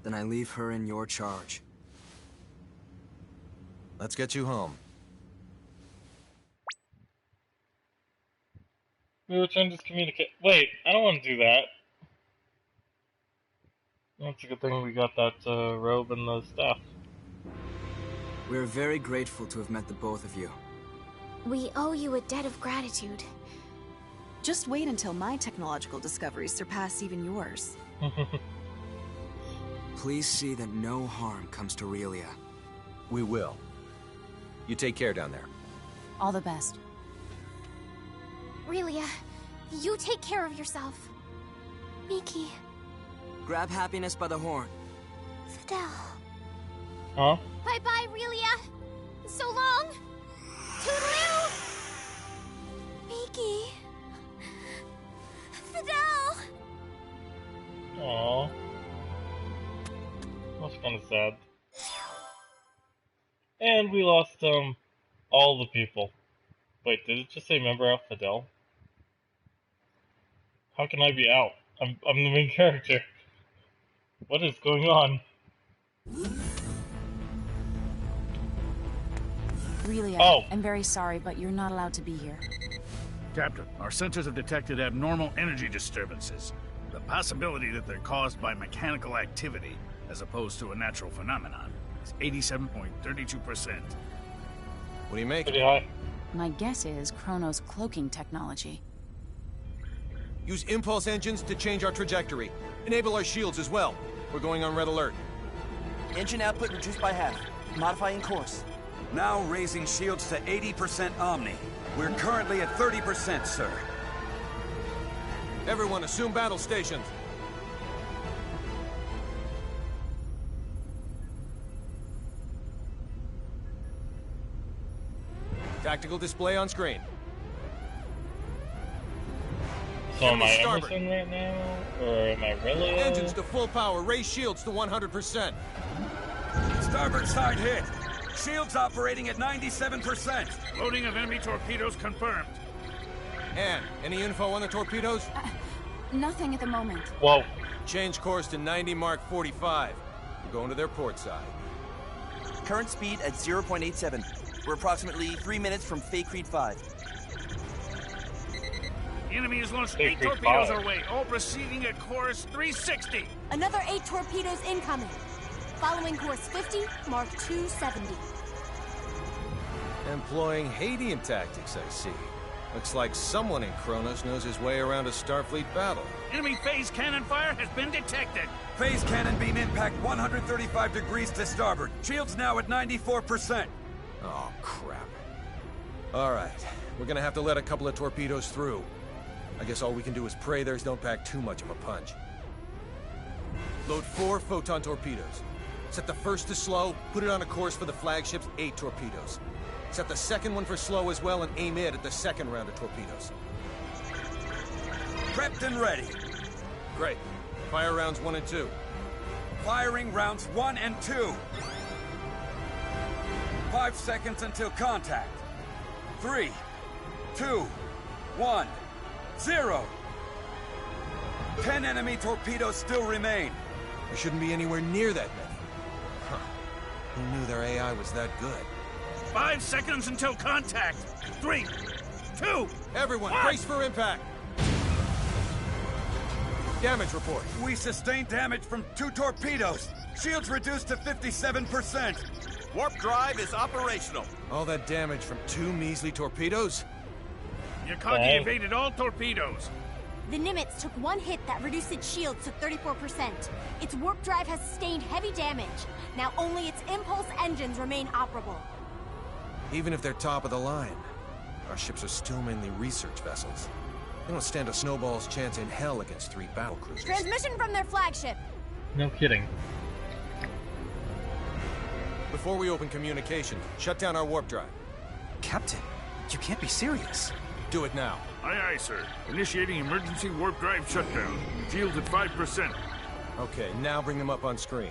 Then I leave her in your charge. Let's get you home. We were trying to communicate. Wait, I don't want to do that. That's a good thing we got that robe and the stuff. We're very grateful to have met the both of you. We owe you a debt of gratitude. Just wait until my technological discoveries surpass even yours. Please see that no harm comes to Relia. We will. You take care down there. All the best. Relia, you take care of yourself. Miki. Grab happiness by the horn. Fidel. Huh? Bye-bye, Relia. So long. Toodaloo. Miki. Fidel. Aww. That's kind of sad. And we lost, all the people. Wait, did it just say member out Fidel? How can I be out? I'm the main character. What is going on? Really, Oh. I'm very sorry, but you're not allowed to be here. Captain, our sensors have detected abnormal energy disturbances. The possibility that they're caused by mechanical activity, as opposed to a natural phenomenon, is 87.32%. What do you make? Pretty high. My guess is Chrono's cloaking technology. Use impulse engines to change our trajectory. Enable our shields as well. We're going on red alert. Engine output reduced by half. Modifying course. Now raising shields to 80% Omni. We're currently at 30%, sir. Everyone, assume battle stations. Tactical display on screen. So am I Starboard. Emerson right now? Or am I really? Engines to full power. Raise shields to 100%. Starboard side hit. Shields operating at 97%. Loading of enemy torpedoes confirmed. Ann, any info on the torpedoes? Nothing at the moment. Whoa. Change course to 90 Mark 45. We're going to their port side. Current speed at 0.87. We're approximately 3 minutes from Fake Creed 5. The enemy has launched Hey, 8 Creed torpedoes 5. our way, all proceeding at course 360. Another 8 torpedoes incoming. Following course 50, Mark 270. Employing Hadean tactics, I see. Looks like someone in Kronos knows his way around a Starfleet battle. Enemy phase cannon fire has been detected. Phase cannon beam impact 135 degrees to starboard. Shields now at 94%. Oh, crap. All right, we're gonna have to let a couple of torpedoes through. I guess all we can do is pray theirs don't pack too much of a punch. Load 4 photon torpedoes. Set the first to slow, put it on a course for the flagship's 8 torpedoes. Set the second one for slow as well and aim it at the second round of torpedoes. Prepped and ready. Great. Fire rounds 1 and 2. Firing rounds 1 and 2. 5 seconds until contact. 3, 2, 1, 0. 10 enemy torpedoes still remain. We shouldn't be anywhere near that many. Huh. Who knew their AI was that good? 5 seconds until contact. 3, 2, Everyone, 1. brace for impact! Damage report. We sustained damage from 2 torpedoes. Shields reduced to 57%. Warp drive is operational. All that damage from 2 measly torpedoes? Yakagi Dang. evaded all torpedoes. The Nimitz took 1 hit that reduced its shields to 34%. Its warp drive has sustained heavy damage. Now only its impulse engines remain operable. Even if they're top of the line, our ships are still mainly research vessels. They don't stand a snowball's chance in hell against 3 battlecruisers. Transmission from their flagship. No kidding. Before we open communication, shut down our warp drive. Captain, you can't be serious. Do it now. Aye, aye, sir. Initiating emergency warp drive shutdown. Shields at 5%. Okay, now bring them up on screen.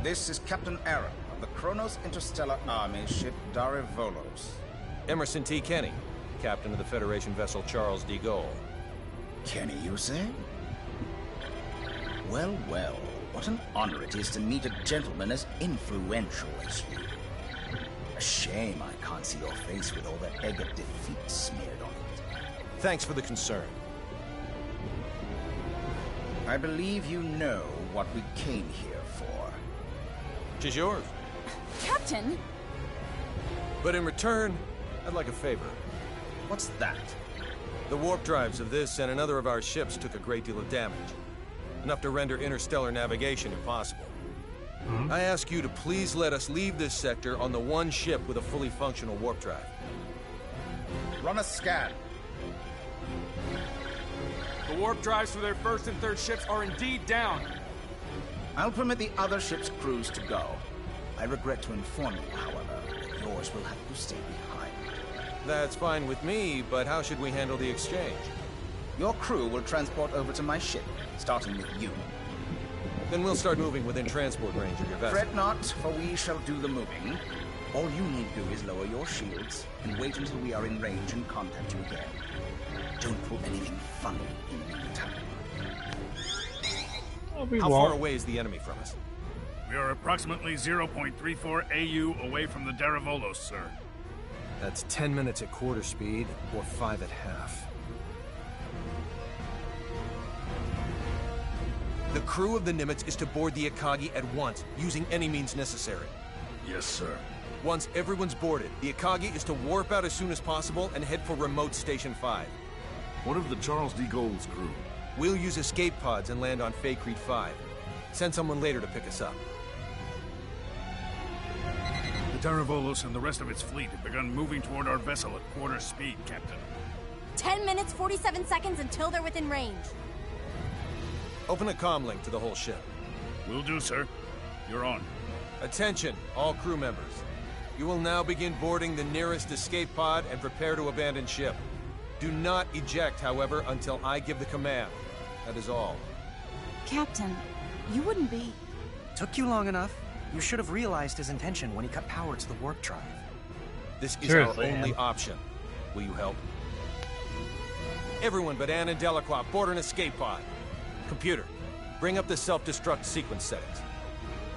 This is Captain Aaron of the Kronos Interstellar Army ship Darivolos. Emerson T. Kenny, captain of the Federation vessel Charles de Gaulle. Kenny, you say? Well, well, what an honor it is to meet a gentleman as influential as you. A shame I can't see your face with all that egg of defeat smeared on it. Thanks for the concern. I believe you know what we came here for. Tis yours. Captain! But in return, I'd like a favor. What's that? The warp drives of this and another of our ships took a great deal of damage. Enough to render interstellar navigation impossible. I ask you to please let us leave this sector on the one ship with a fully functional warp drive. Run a scan. The warp drives for their first and third ships are indeed down. I'll permit the other ship's crews to go. I regret to inform you, however, that yours will have to stay behind. That's fine with me, but how should we handle the exchange? Your crew will transport over to my ship, starting with you. Then we'll start moving within transport range of your vessel. Fret not, for we shall do the moving. All you need do is lower your shields and wait until we are in range and contact you again. Don't pull anything funny in the meantime. How far away is the enemy from us? We are approximately 0.34 AU away from the Daravolos, sir. That's 10 minutes at quarter speed, or 5 at half. The crew of the Nimitz is to board the Akagi at once, using any means necessary. Yes, sir. Once everyone's boarded, the Akagi is to warp out as soon as possible and head for remote Station 5. What of the Charles D. Gould's crew? We'll use escape pods and land on Faithlessness 5. Send someone later to pick us up. The Daravolos and the rest of its fleet have begun moving toward our vessel at quarter speed, Captain. 10 minutes, 47 seconds until they're within range. Open a comm link to the whole ship. Will do, sir. You're on. Attention, all crew members. You will now begin boarding the nearest escape pod and prepare to abandon ship. Do not eject, however, until I give the command. That is all. Captain, you wouldn't be... Took you long enough. You should have realized his intention when he cut power to the warp drive. This is Seriously, our only Anne. option. Will you help? Everyone but Anne and Delacroix board an escape pod. Computer, bring up the self-destruct sequence settings.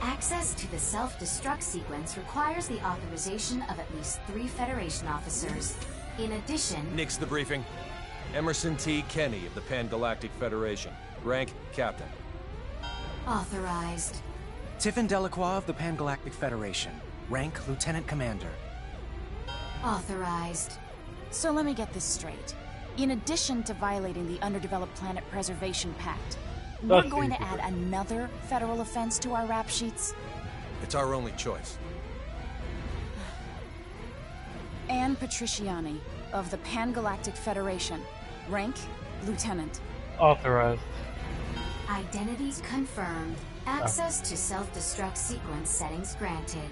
Access to the self-destruct sequence requires the authorization of at least 3 Federation officers. In addition... Nix the briefing. Emerson T. Kenny of the Pan-Galactic Federation. Rank, Captain. Authorized. Tiffin Delacroix of the Pan-Galactic Federation. Rank, Lieutenant Commander. Authorized. So let me get this straight. In addition to violating the Underdeveloped Planet Preservation Pact, we're going to add another federal offense to our rap sheets? It's our only choice. Anne Patriciani of the Pan-Galactic Federation. Rank, Lieutenant. Authorized. Identities confirmed. Access to self-destruct sequence settings granted.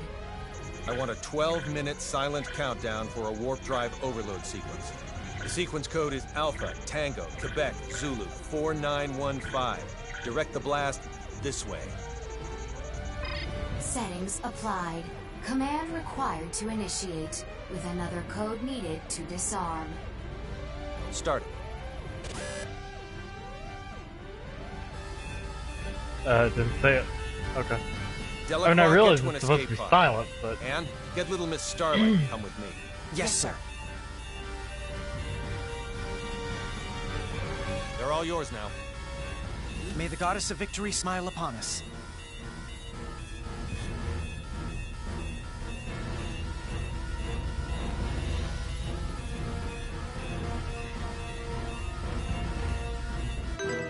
I want a 12-minute silent countdown for a warp drive overload sequence. The sequence code is Alpha, Tango, Quebec, Zulu, 4915. Direct the blast this way. Settings applied. Command required to initiate, with another code needed to disarm. Start it. Didn't say it. Okay. Delacroix, I mean, I realize get it's to an supposed to be escape pod. silent, but... And get little Miss Starlight to come with me. Yes, sir. They're all yours now. May the goddess of victory smile upon us.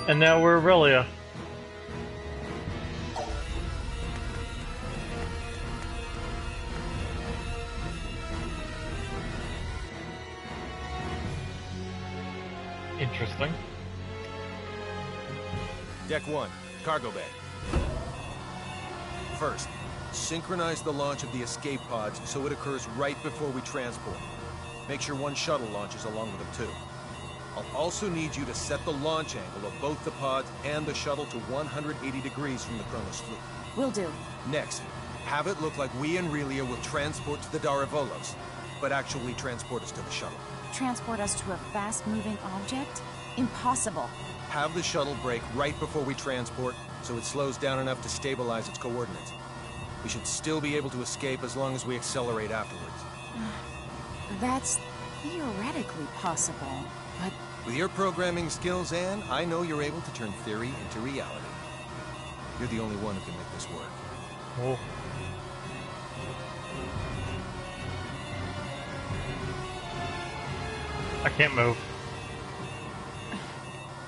And now we're Aurelia. Interesting. Deck 1, cargo bay. First, synchronize the launch of the escape pods so it occurs right before we transport. Make sure one shuttle launches along with them too. I'll also need you to set the launch angle of both the pods and the shuttle to 180 degrees from the Kronos fleet. Will do. Next, have it look like we and Relia will transport to the Daravolos, but actually transport us to the shuttle. Transport us to a fast-moving object? Impossible. Have the shuttle brake right before we transport, so it slows down enough to stabilize its coordinates. We should still be able to escape as long as we accelerate afterwards. That's theoretically possible, but... With your programming skills, Anne, I know you're able to turn theory into reality. You're the only one who can make this work. Oh. I can't move.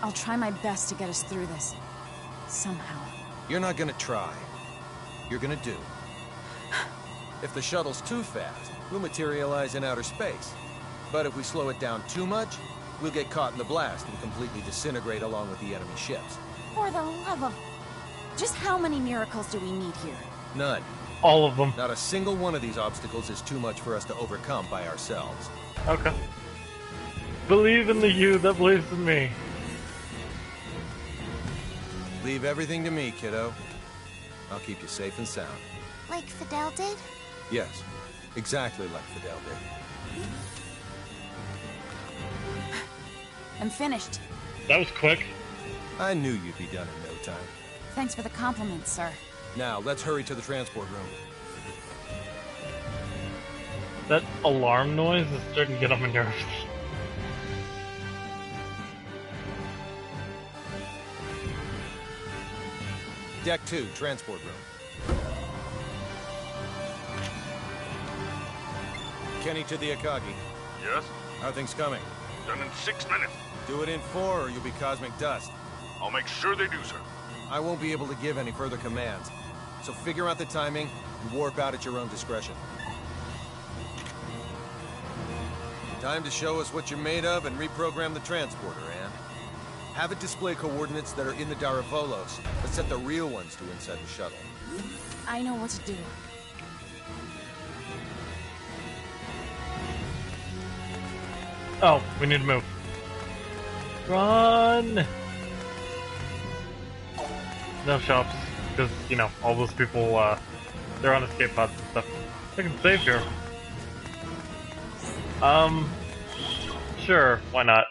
I'll try my best to get us through this. Somehow. You're not gonna try. You're gonna do. If the shuttle's too fast, we'll materialize in outer space. But if we slow it down too much, we'll get caught in the blast and completely disintegrate along with the enemy ships. For the love of... Just how many miracles do we need here? None. All of them. Not a single one of these obstacles is too much for us to overcome by ourselves. Okay. Believe in the you that believes in me. Leave everything to me, kiddo. I'll keep you safe and sound. Like Fidel did? Yes, exactly like Fidel did. I'm finished. That was quick. I knew you'd be done in no time. Thanks for the compliment, sir. Now, let's hurry to the transport room. That alarm noise is starting to get on my nerves. Deck 2, transport room. Kenny to the Akagi. Yes? How are things coming? Done in 6 minutes. Do it in 4 or you'll be cosmic dust. I'll make sure they do, sir. I won't be able to give any further commands. So figure out the timing and warp out at your own discretion. Time to show us what you're made of and reprogram the transporter, Anne. Have it display coordinates that are in the Daravolos, but set the real ones to inside the shuttle. I know what to do. Oh, we need to move. Run! No shops, because, you know, all those people, they're on escape pods and stuff. I can save here. Sure, why not?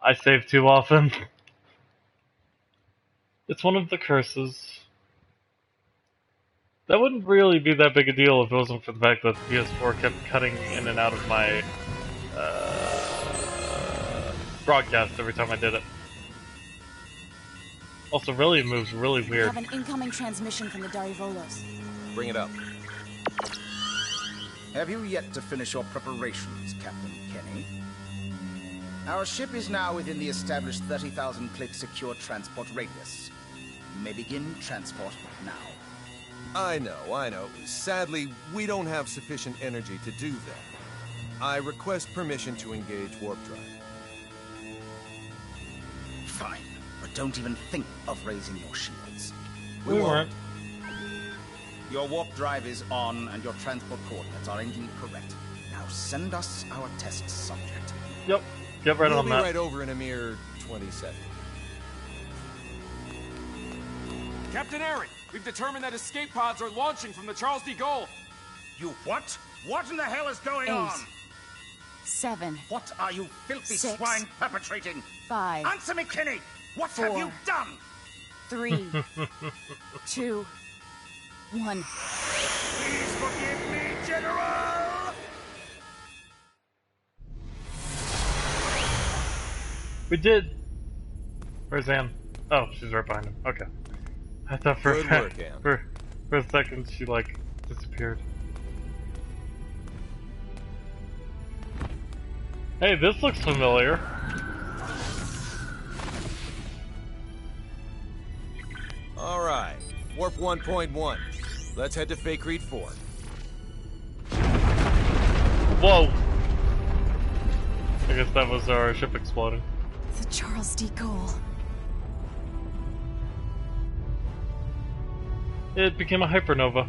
I save too often. It's one of the curses. That wouldn't really be that big a deal if it wasn't for the fact that PS4 kept cutting in and out of my broadcast every time I did it. Also, really moves really We weird. have an incoming transmission from the Darivolos. Bring it up. Have you yet to finish your preparations, Captain Kenny? Our ship is now within the established 30,000 click secure transport radius. You may begin transport now. I know. Sadly, we don't have sufficient energy to do that. I request permission to engage warp drive. Fine, but don't even think of raising your shields. We won't. Your warp drive is on, and your transport coordinates are indeed correct. Now send us our test subject. Yep, get right we'll on be that. right over in a mere 20 seconds. Captain Aaron, we've determined that escape pods are launching from the Charles de Gaulle. You what? What in the hell is going 8, on? 7. What are you filthy 6, swine perpetrating? 5. Answer me, Kenny! What 4, have you done? 3, 2, 1. Please forgive me, General! We did! Where's Anne? Oh, she's right behind him. Okay. I thought for Good work, Anne. for a second she, like, disappeared. Hey, this looks familiar. Alright, warp 1.1. Let's head to Faithlessness 4. Whoa! I guess that was our ship exploding. The Charles de Gaulle. It became a hypernova.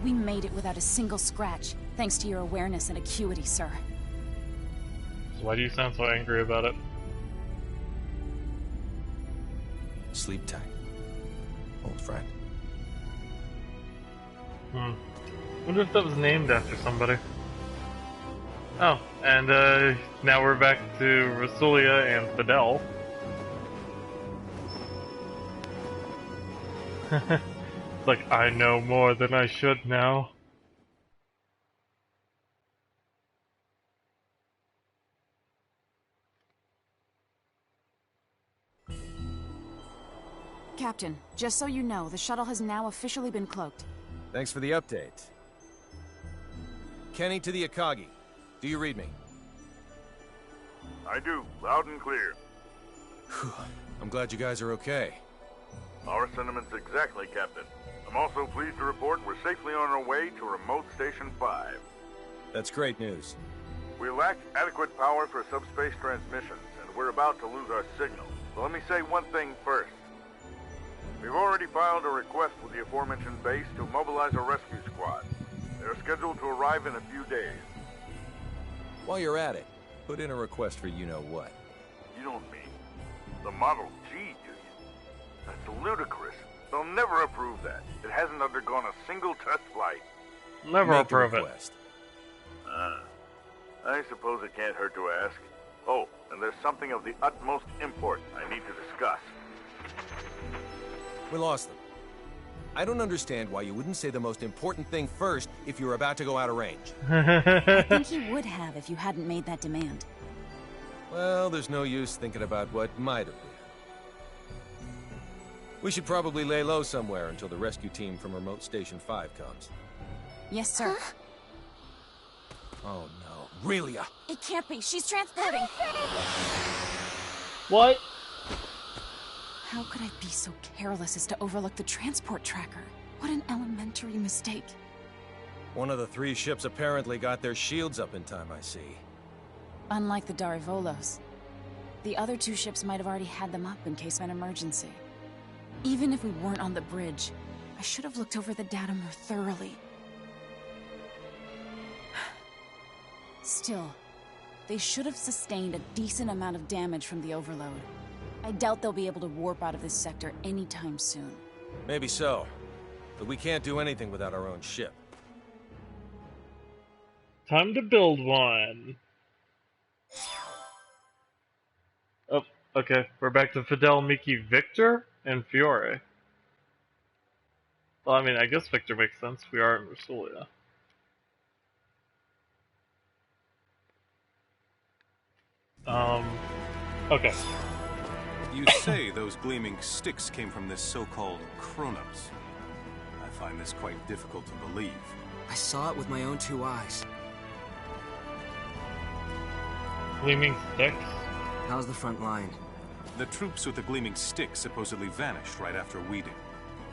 We made it without a single scratch, thanks to your awareness and acuity, sir. So why do you sound so angry about it? Sleep tight, old friend. Wonder if that was named after somebody. Oh, and now we're back to Rasulia and Fidel. It's like, I know more than I should now. Captain, just so you know, the shuttle has now officially been cloaked. Thanks for the update. Kenny to the Akagi. Do you read me? I do, loud and clear. I'm glad you guys are okay. Our sentiments exactly, Captain. I'm also pleased to report we're safely on our way to Remote Station 5. That's great news. We lack adequate power for subspace transmissions, and we're about to lose our signal. So let me say one thing first. We've already filed a request with the aforementioned base to mobilize a rescue squad. They're scheduled to arrive in a few days. While you're at it, put in a request for you-know-what. You don't mean the Model G, do you? That's ludicrous. They'll never approve that. It hasn't undergone a single test flight. Never approve it. I suppose it can't hurt to ask. Oh, and there's something of the utmost import I need to discuss. We lost them. I don't understand why you wouldn't say the most important thing first if you were about to go out of range. I think he would have if you hadn't made that demand. Well, there's no use thinking about what might have been. We should probably lay low somewhere until the rescue team from Remote Station 5 comes. Yes, sir. Oh no, Relia! It can't be. She's transporting. What? How could I be so careless as to overlook the transport tracker? What an elementary mistake. One of the 3 ships apparently got their shields up in time, I see. Unlike the Darivolos, the other 2 ships might have already had them up in case of an emergency. Even if we weren't on the bridge, I should have looked over the data more thoroughly. Still, they should have sustained a decent amount of damage from the overload. I doubt they'll be able to warp out of this sector anytime soon. Maybe so, but we can't do anything without our own ship. Time to build one. Oh, okay. We're back to Fidel, Mickey, Victor, and Fiore. Well, I mean, I guess Victor makes sense. We are in Rasulia. Okay. You say those gleaming sticks came from this so-called Kronos. I find this quite difficult to believe. I saw it with my own 2 eyes. Gleaming sticks? How's the front line? The troops with the gleaming sticks supposedly vanished right after we did.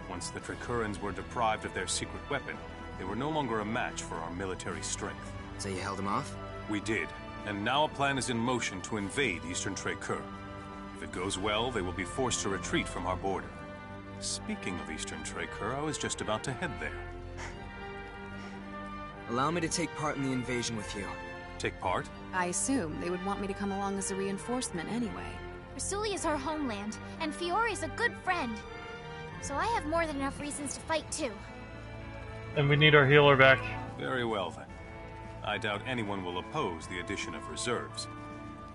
Once the Trikurans were deprived of their secret weapon, they were no longer a match for our military strength. So you held them off? We did, and now a plan is in motion to invade Eastern Trikur. If it goes well, they will be forced to retreat from our border. Speaking of Eastern Trikur, I was just about to head there. Allow me to take part in the invasion with you. Take part? I assume they would want me to come along as a reinforcement anyway. Rasulia's our homeland, and Fiore's a good friend. So I have more than enough reasons to fight too. And we need our healer back. Very well then. I doubt anyone will oppose the addition of reserves.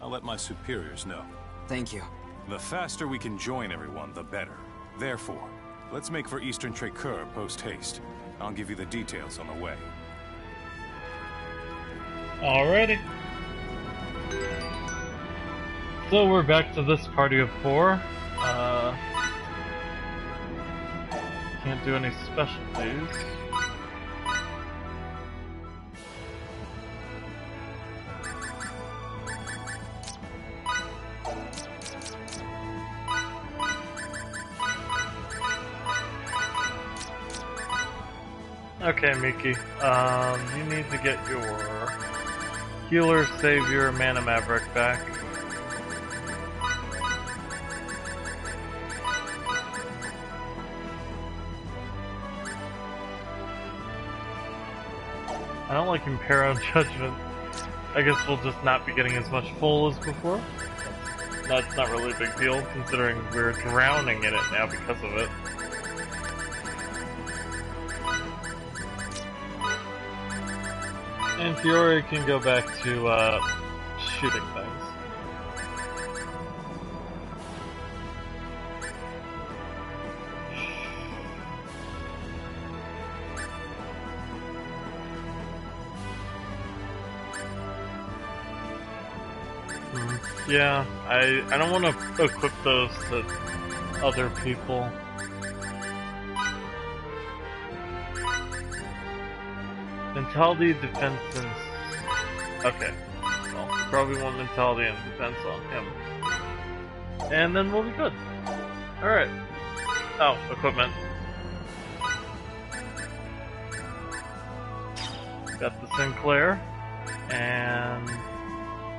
I'll let my superiors know. Thank you. The faster we can join everyone, the better. Therefore, let's make for Eastern Trikur post-haste. I'll give you the details on the way. Alrighty. So we're back to this party of 4. Can't do any specialties. Okay, Miki. You need to get your healer, savior, mana maverick back. I don't like Imperial Judgment. I guess we'll just not be getting as much full as before. That's not really a big deal, considering we're drowning in it now because of it. And Fiore can go back to, shooting things. Yeah, I don't want to equip those to other people. Mentality, defense, and... Okay. Well, probably want mentality and defense on him. And then we'll be good. Alright. Oh, equipment. Got the Sinclair. And...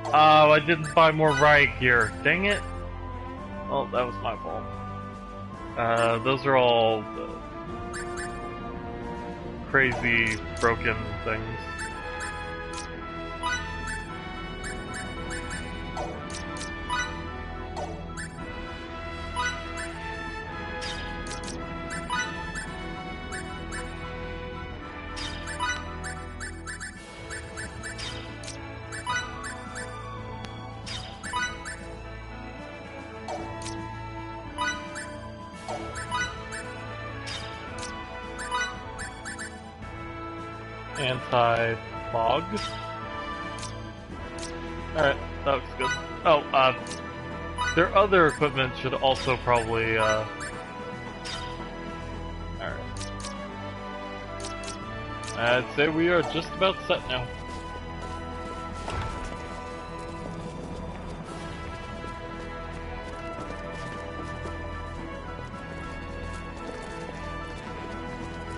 Oh, I didn't buy more riot gear. Dang it. Oh, that was my fault. Those are all crazy broken things. Anti-fog. Alright, that looks good. Oh, their other equipment should also probably, Alright. I'd say we are just about set now.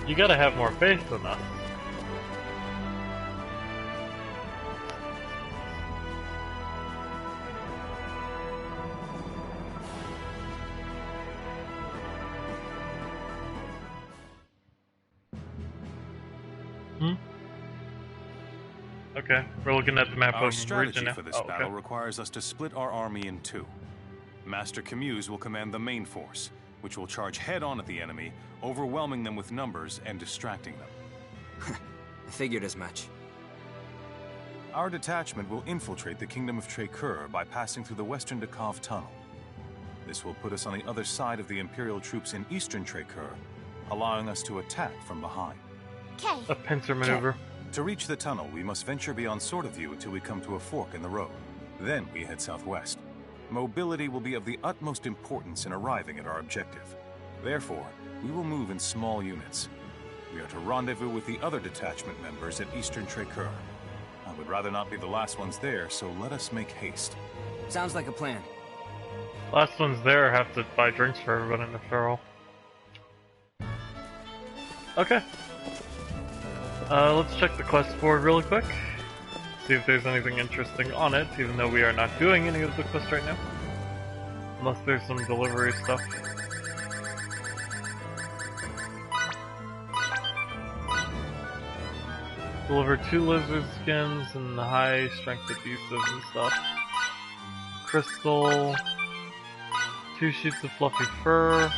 You gotta have more faith than us. Okay, we're looking at the map Our of strategy region now. for this battle requires us to split our army in two. Master Camuse will command the main force, which will charge head-on at the enemy, overwhelming them with numbers and distracting them. I figured as much. Our detachment will infiltrate the Kingdom of Trecur by passing through the Western Dekov Tunnel. This will put us on the other side of the Imperial troops in Eastern Trecur, allowing us to attack from behind. Okay. A pincer maneuver. To reach the tunnel, we must venture beyond Sword of View until we come to a fork in the road. Then we head southwest. Mobility will be of the utmost importance in arriving at our objective. Therefore, we will move in small units. We are to rendezvous with the other detachment members at Eastern Trecur. I would rather not be the last ones there, so let us make haste. Sounds like a plan. Last ones there have to buy drinks for everyone in the feral. Okay. Let's check the quest board really quick. See if there's anything interesting on it, even though we are not doing any of the quests right now. Unless there's some delivery stuff. Deliver 2 lizard skins and high strength adhesives and stuff. Crystal. 2 sheets of fluffy fur.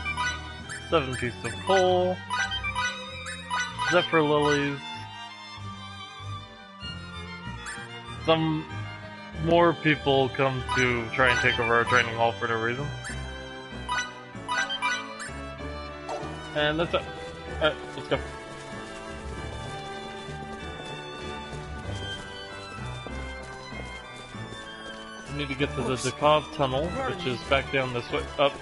7 pieces of coal. Zephyr lilies. Some more people come to try and take over our training hall for no reason. And that's it. Alright, let's go. We need to get to the Dekov tunnel, which is back down this way. Up.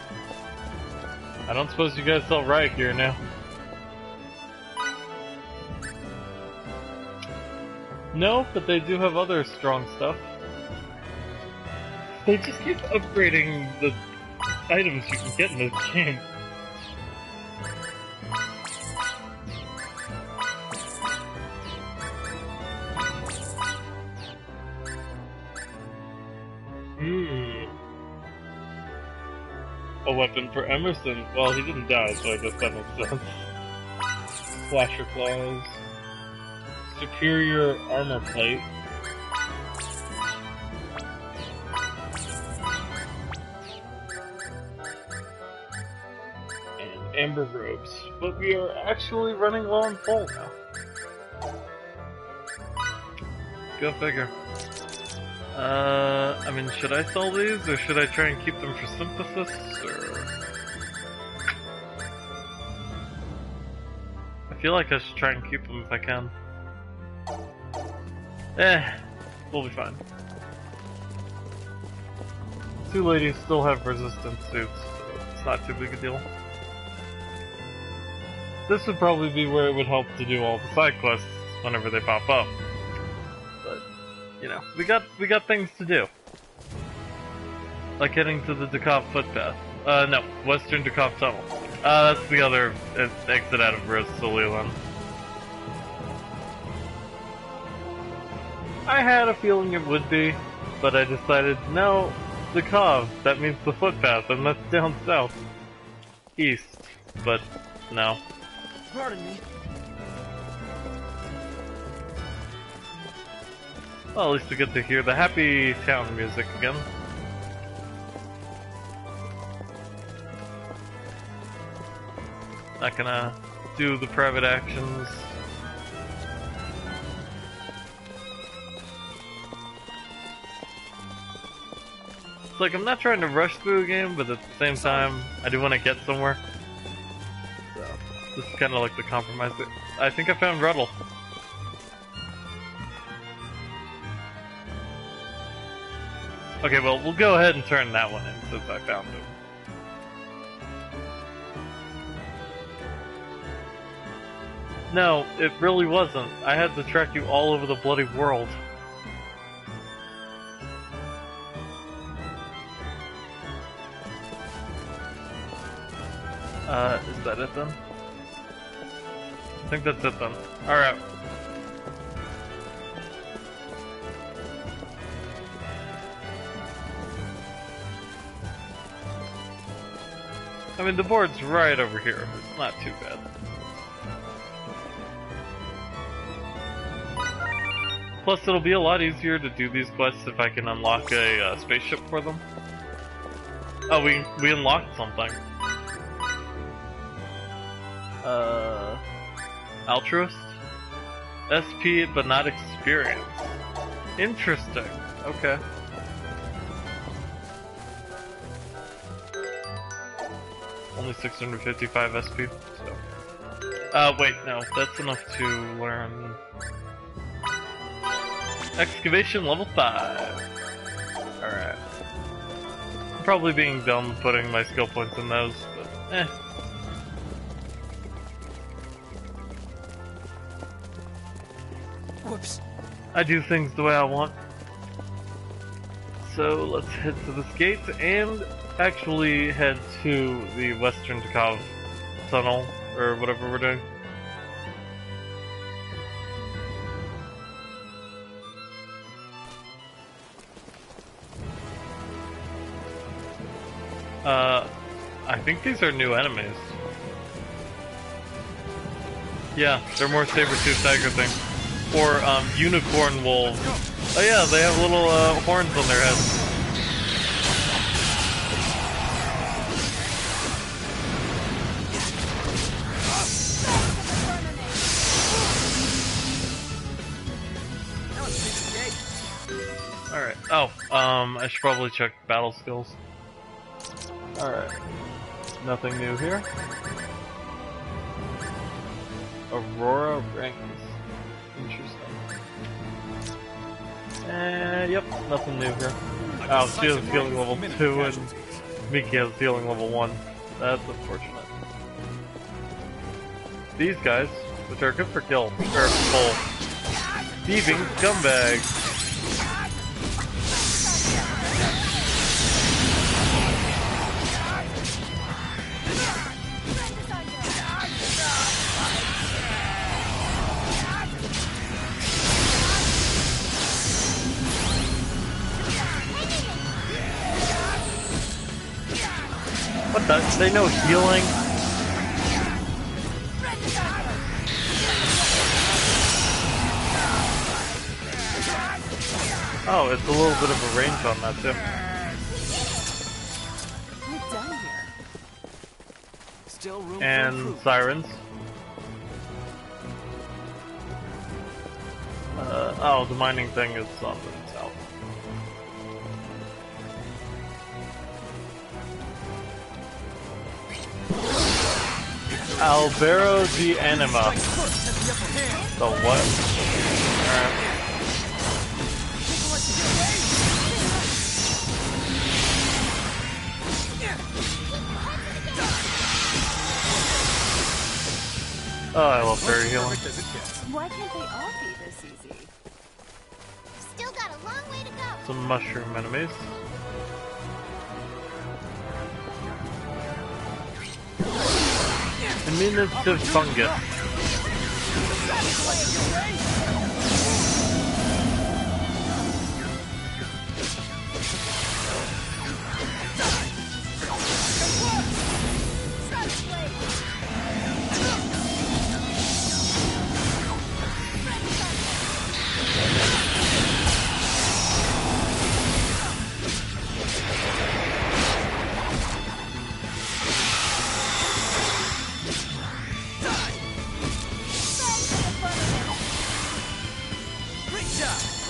I don't suppose you guys sell riot gear now. No, but they do have other strong stuff. They just keep upgrading the items you can get in this game. A weapon for Emerson. Well, he didn't die, so I guess that makes sense. Flasher claws. Superior armor plate. And amber robes. But we are actually running low on full now. Go figure. I mean, should I sell these, or should I try and keep them for synthesis, or... I feel like I should try and keep them if I can. We'll be fine. 2 ladies still have resistance suits, so it's not too big a deal. This would probably be where it would help to do all the side quests, whenever they pop up. But you know, we got things to do. Like heading to the Dakov footpath. No, Western Dakov Tunnel. That's the other exit out of Rosaliland. I had a feeling it would be, but I decided, no, Dakov, that means the footpath, and that's down south. East, but no. Pardon me. Well, at least we get to hear the happy town music again. Not gonna do the private actions. It's like I'm not trying to rush through the game, but at the same time, I do want to get somewhere. So, this is kind of like the compromise. I think I found Ruddle. Okay, well, we'll go ahead and turn that one in since I found him. No, it really wasn't. I had to track you all over the bloody world. Is that it then? I think that's it then. Alright. I mean, the board's right over here. It's not too bad. Plus, it'll be a lot easier to do these quests if I can unlock a spaceship for them. Oh, we unlocked something. Altruist? SP, but not experience. Interesting. Okay. Only 655 SP, so. Wait, no, that's enough to learn. Excavation level 5. Alright. I'm probably being dumb putting my skill points in those, but eh. Whoops. I do things the way I want. So let's head to this gate and actually head to the Western Dakov tunnel, or whatever we're doing. I think these are new enemies. Yeah, they're more saber-tooth tiger things. Or, unicorn wolves. Oh yeah, they have little, horns on their heads. Alright, I should probably check battle skills. Alright. Nothing new here. Aurora rings. Interesting. Yep, nothing new here. Oh, she has healing level 2 and Miki has healing level 1. That's unfortunate. These guys, which are good for kill, are full. Thieving scumbags. What the? They know healing? Oh, it's a little bit of a range on that too. We're done here. Still room and for improvement. sirens. Oh, the mining thing is on the south. Albero de Anima. The what? Alright. Oh, I love fairy healing. Why can't they all be this easy? Still got a long way to go. Some mushroom enemies. Diminutive fungus.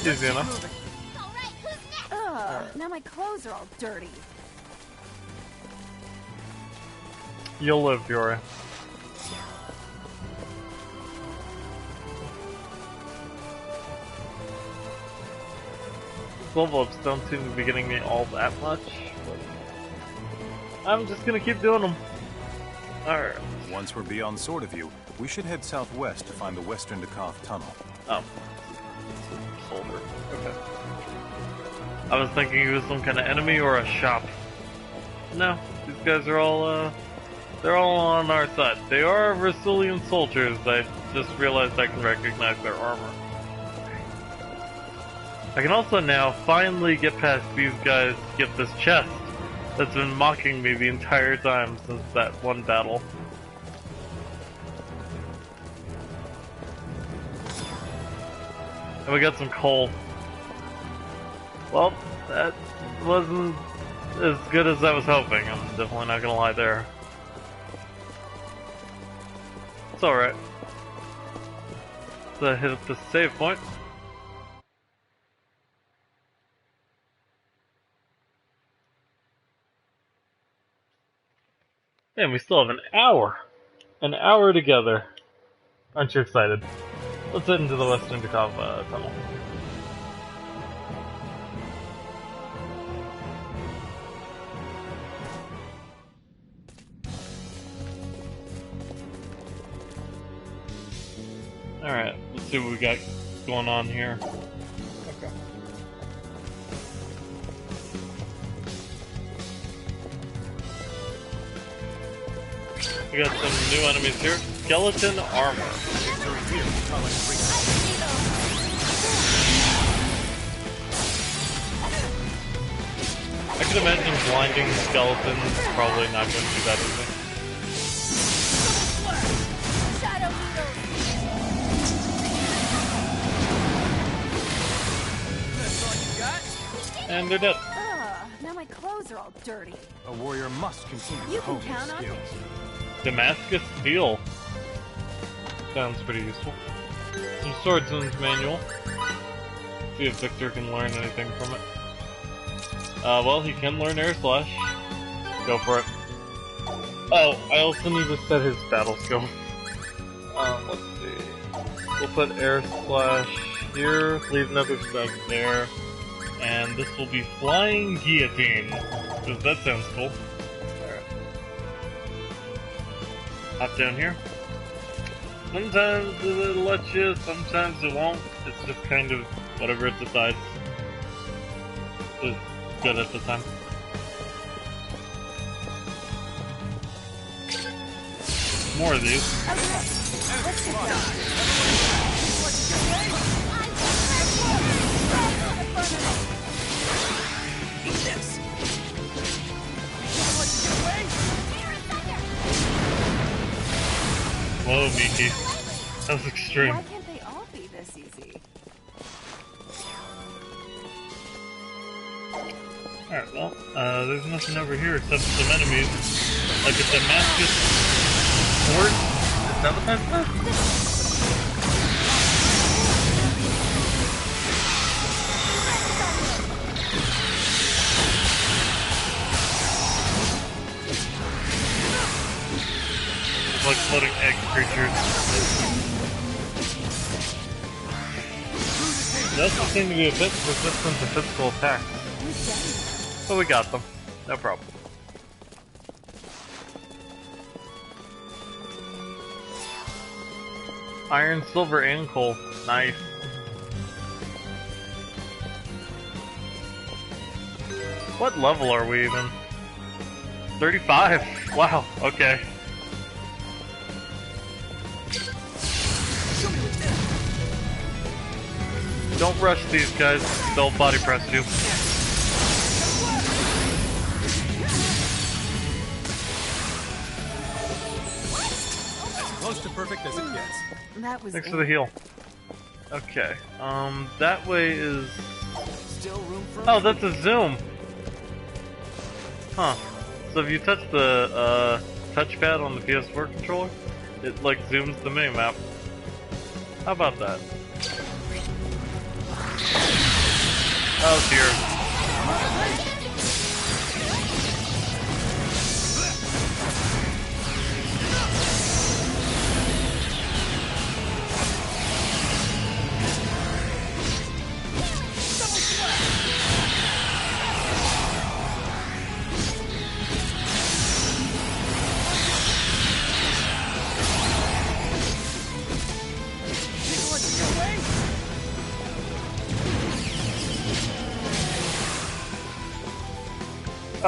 Easy enough. Ugh, now my clothes are all dirty. You'll live, Fiora. Level ups don't seem to be getting me all that much, but I'm just gonna keep doing them. Alright. Once we're beyond Sword of View, we should head southwest to find the Western Dakov Tunnel. Oh. Soldier. Okay. I was thinking he was some kind of enemy or a shop. No, these guys are all, they're all on our side. They are Rasulian soldiers. I just realized I can recognize their armor. I can also now finally get past these guys to get this chest that's been mocking me the entire time since that one battle. And we got some coal. Well, that wasn't as good as I was hoping. I'm definitely not gonna lie there. It's alright. So I hit up the save point. And we still have an hour. An hour together. Aren't you excited? Let's head into the Western Dakov tunnel. Alright, let's see what we got going on here. Okay. We got some new enemies here. Skeleton armor. I can imagine blinding skeletons is probably not going to be that easy. And they're dead. Now my clothes are all dirty. A warrior must continue You to can hone his count on me. skills. Damascus Steel. Sounds pretty useful. Some Swordsman's Manual. See if Victor can learn anything from it. Well, he can learn Air Slash. Go for it. Oh, I also need to set his battle skill. Let's see. We'll put Air Slash here, leave another spec there, and this will be Flying Guillotine, because that sounds cool. Alright. Hop down here. Sometimes it'll let you, sometimes it won't. It's just kind of whatever it decides is good at the time. More of these. Let's get going. Whoa, Miki. That was extreme. Why can't they all be this easy? Alright, well, there's nothing over here except some enemies. Like a Damascus sword? Is that what that's for? Like floating egg creatures. They also seem to be a bit resistant to physical attacks. But we got them. No problem. Iron, silver, and coal. Nice. What level are we even? 35? Wow, okay. Don't rush these guys, they'll body press you. As close to perfect as it gets. That was Thanks for the heal. Okay, that way is... Still room for... Oh, that's a zoom! Huh. So if you touch the, touchpad on the PS4 controller, it, like, zooms the minimap. How about that? Oh dear.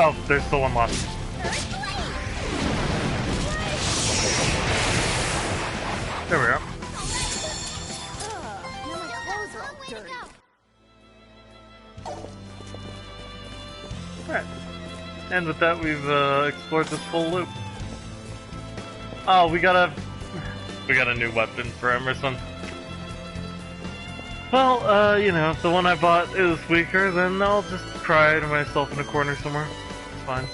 Oh, there's still one left. There we are. Alright. And with that, we've explored this full loop. Oh, we got a new weapon for Emerson. Well, you know, if the one I bought is weaker, then I'll just cry to myself in a corner somewhere. It's fine.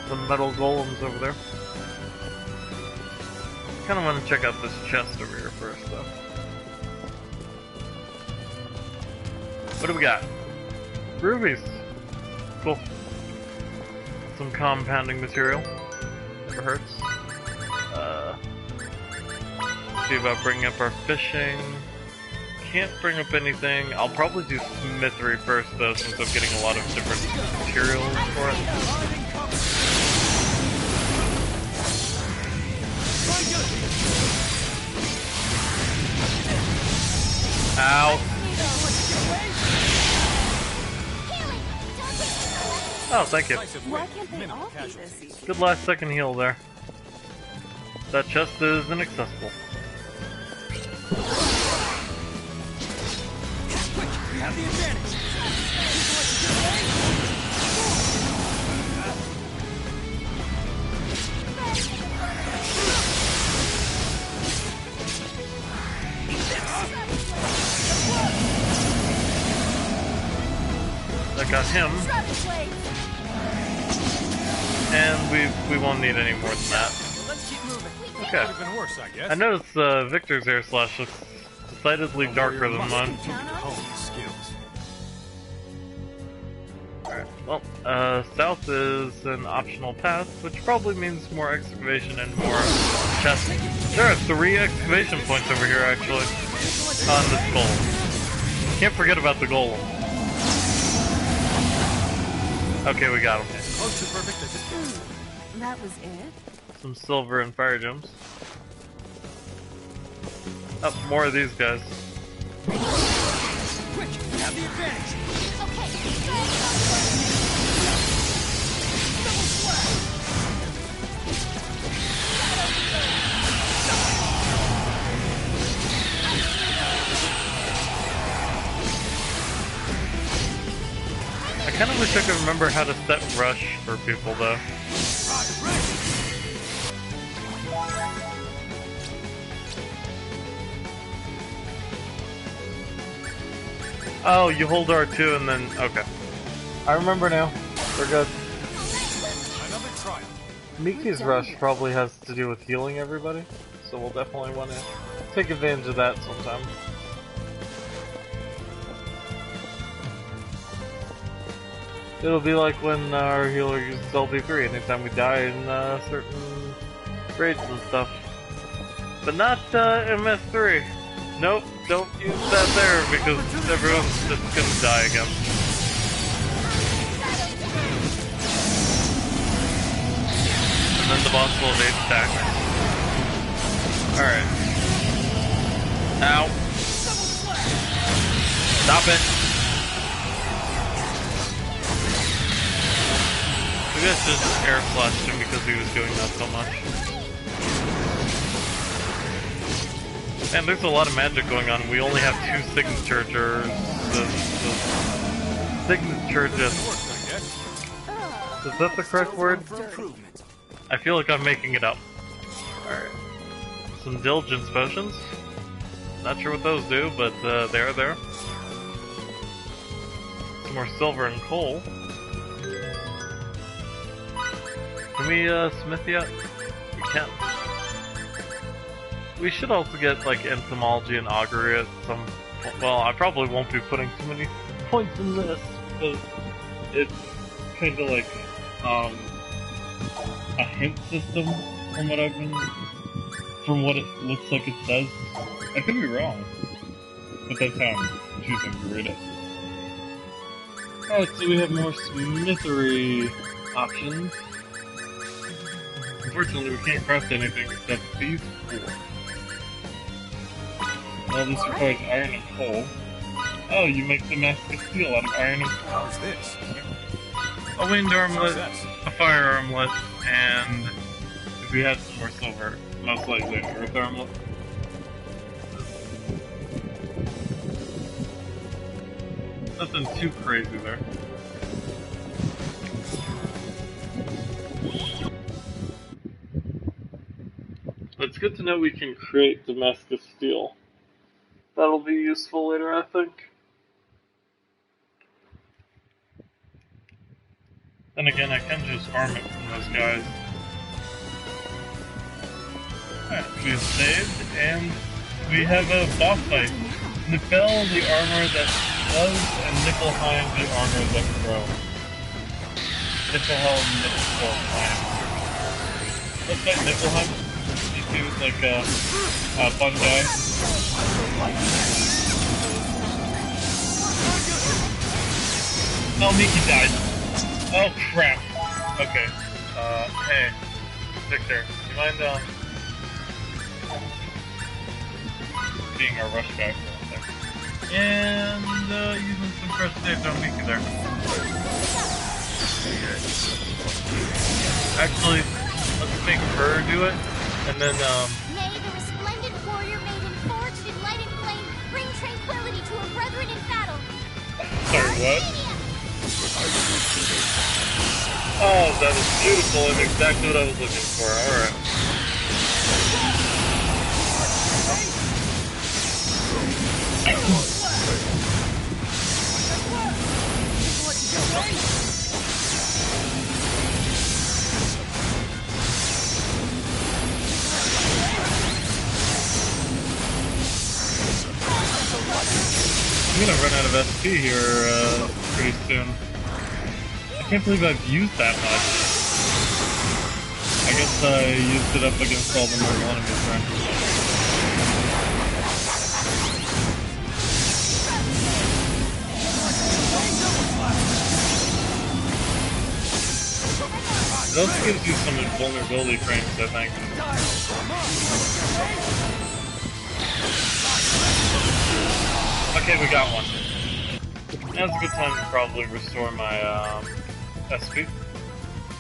Some metal golems over there. Kinda wanna check out this chest over here first, though. What do we got? Rubies! Cool. Some compounding material. Never hurts. See about bringing up our fishing. Can't bring up anything. I'll probably do smithery first though, since I'm getting a lot of different materials for it. Ow. Oh, thank you. Why can't they all be this easy? Good last second heal there. That chest is inaccessible. We have the advantage. That got him. And we won't need any more than that. Let's keep moving. Okay. Could have been worse, I guess. I noticed Victor's air slash looks decidedly darker than mine. Alright, well, south is an optional path, which probably means more excavation and more chests. There are 3 excavation points over here, actually, on this golem. Can't forget about the golem. Okay, we got him. Close to perfect as it gets. That was it? Some silver and fire gems. Oh, more of these guys. Quick, we have the advantage. I kind of wish I could remember how to set rush for people, though. Oh, you hold R2 and then... okay. I remember now. We're good. Miki's rush probably has to do with healing everybody, so we'll definitely want to take advantage of that sometime. It'll be like when our healer uses LB3 anytime we die in certain raids and stuff. But not MS3. Nope, don't use that there because everyone's just gonna die again. And the boss will evade attacks. Alright. Ow. Stop it. I guess just air flashed him because he was doing that so much. Man, there's a lot of magic going on. We only have 2 signature jars. The signature just... Is that the correct word? I feel like I'm making it up. Alright. Some diligence potions. Not sure what those do, but they're there. Some more silver and coal. Can we smith yet? We can. We should also get like entomology and augury at some point. Well, I probably won't be putting too many points in this, because it's kind of like a hint system from what it looks like it says. I could be wrong, but that's how I'm choosing to read it. Alright, so we have more smithery options. Unfortunately, we can't craft anything except these 4. Well, this requires iron and coal. Oh, you make the mask of steel out of iron and coal. How's this? A wind armlet, a fire armlet, and if we had some more silver, most likely an earth armlet. Nothing too crazy there. But it's good to know we can create Damascus steel. That'll be useful later, I think. Then again, I can just farm it from those guys. Alright, we've saved, and we have a boss fight. Nifel, the armor that loves, and Niflheim, the armor that grows. Niflheim. Let's fight Niflheim. He seems like a fun guy. Oh, Miki died. Oh crap. Okay. Hey, Victor, do you mind being our rush guy for one second? And using some fresh saves on Miki there. Actually, let's make her do it, and then May the resplendent warrior maiden forged in light and flame bring tranquility to her brethren in battle. Sorry, what? Oh, that was beautiful and exactly what I was looking for. Alright. I'm gonna run out of SP here pretty soon. I can't believe I've used that much. I guess I used it up against all the normal enemies then. It also gives you some invulnerability frames, I think. Okay, we got one. Now's a good time to probably restore my SP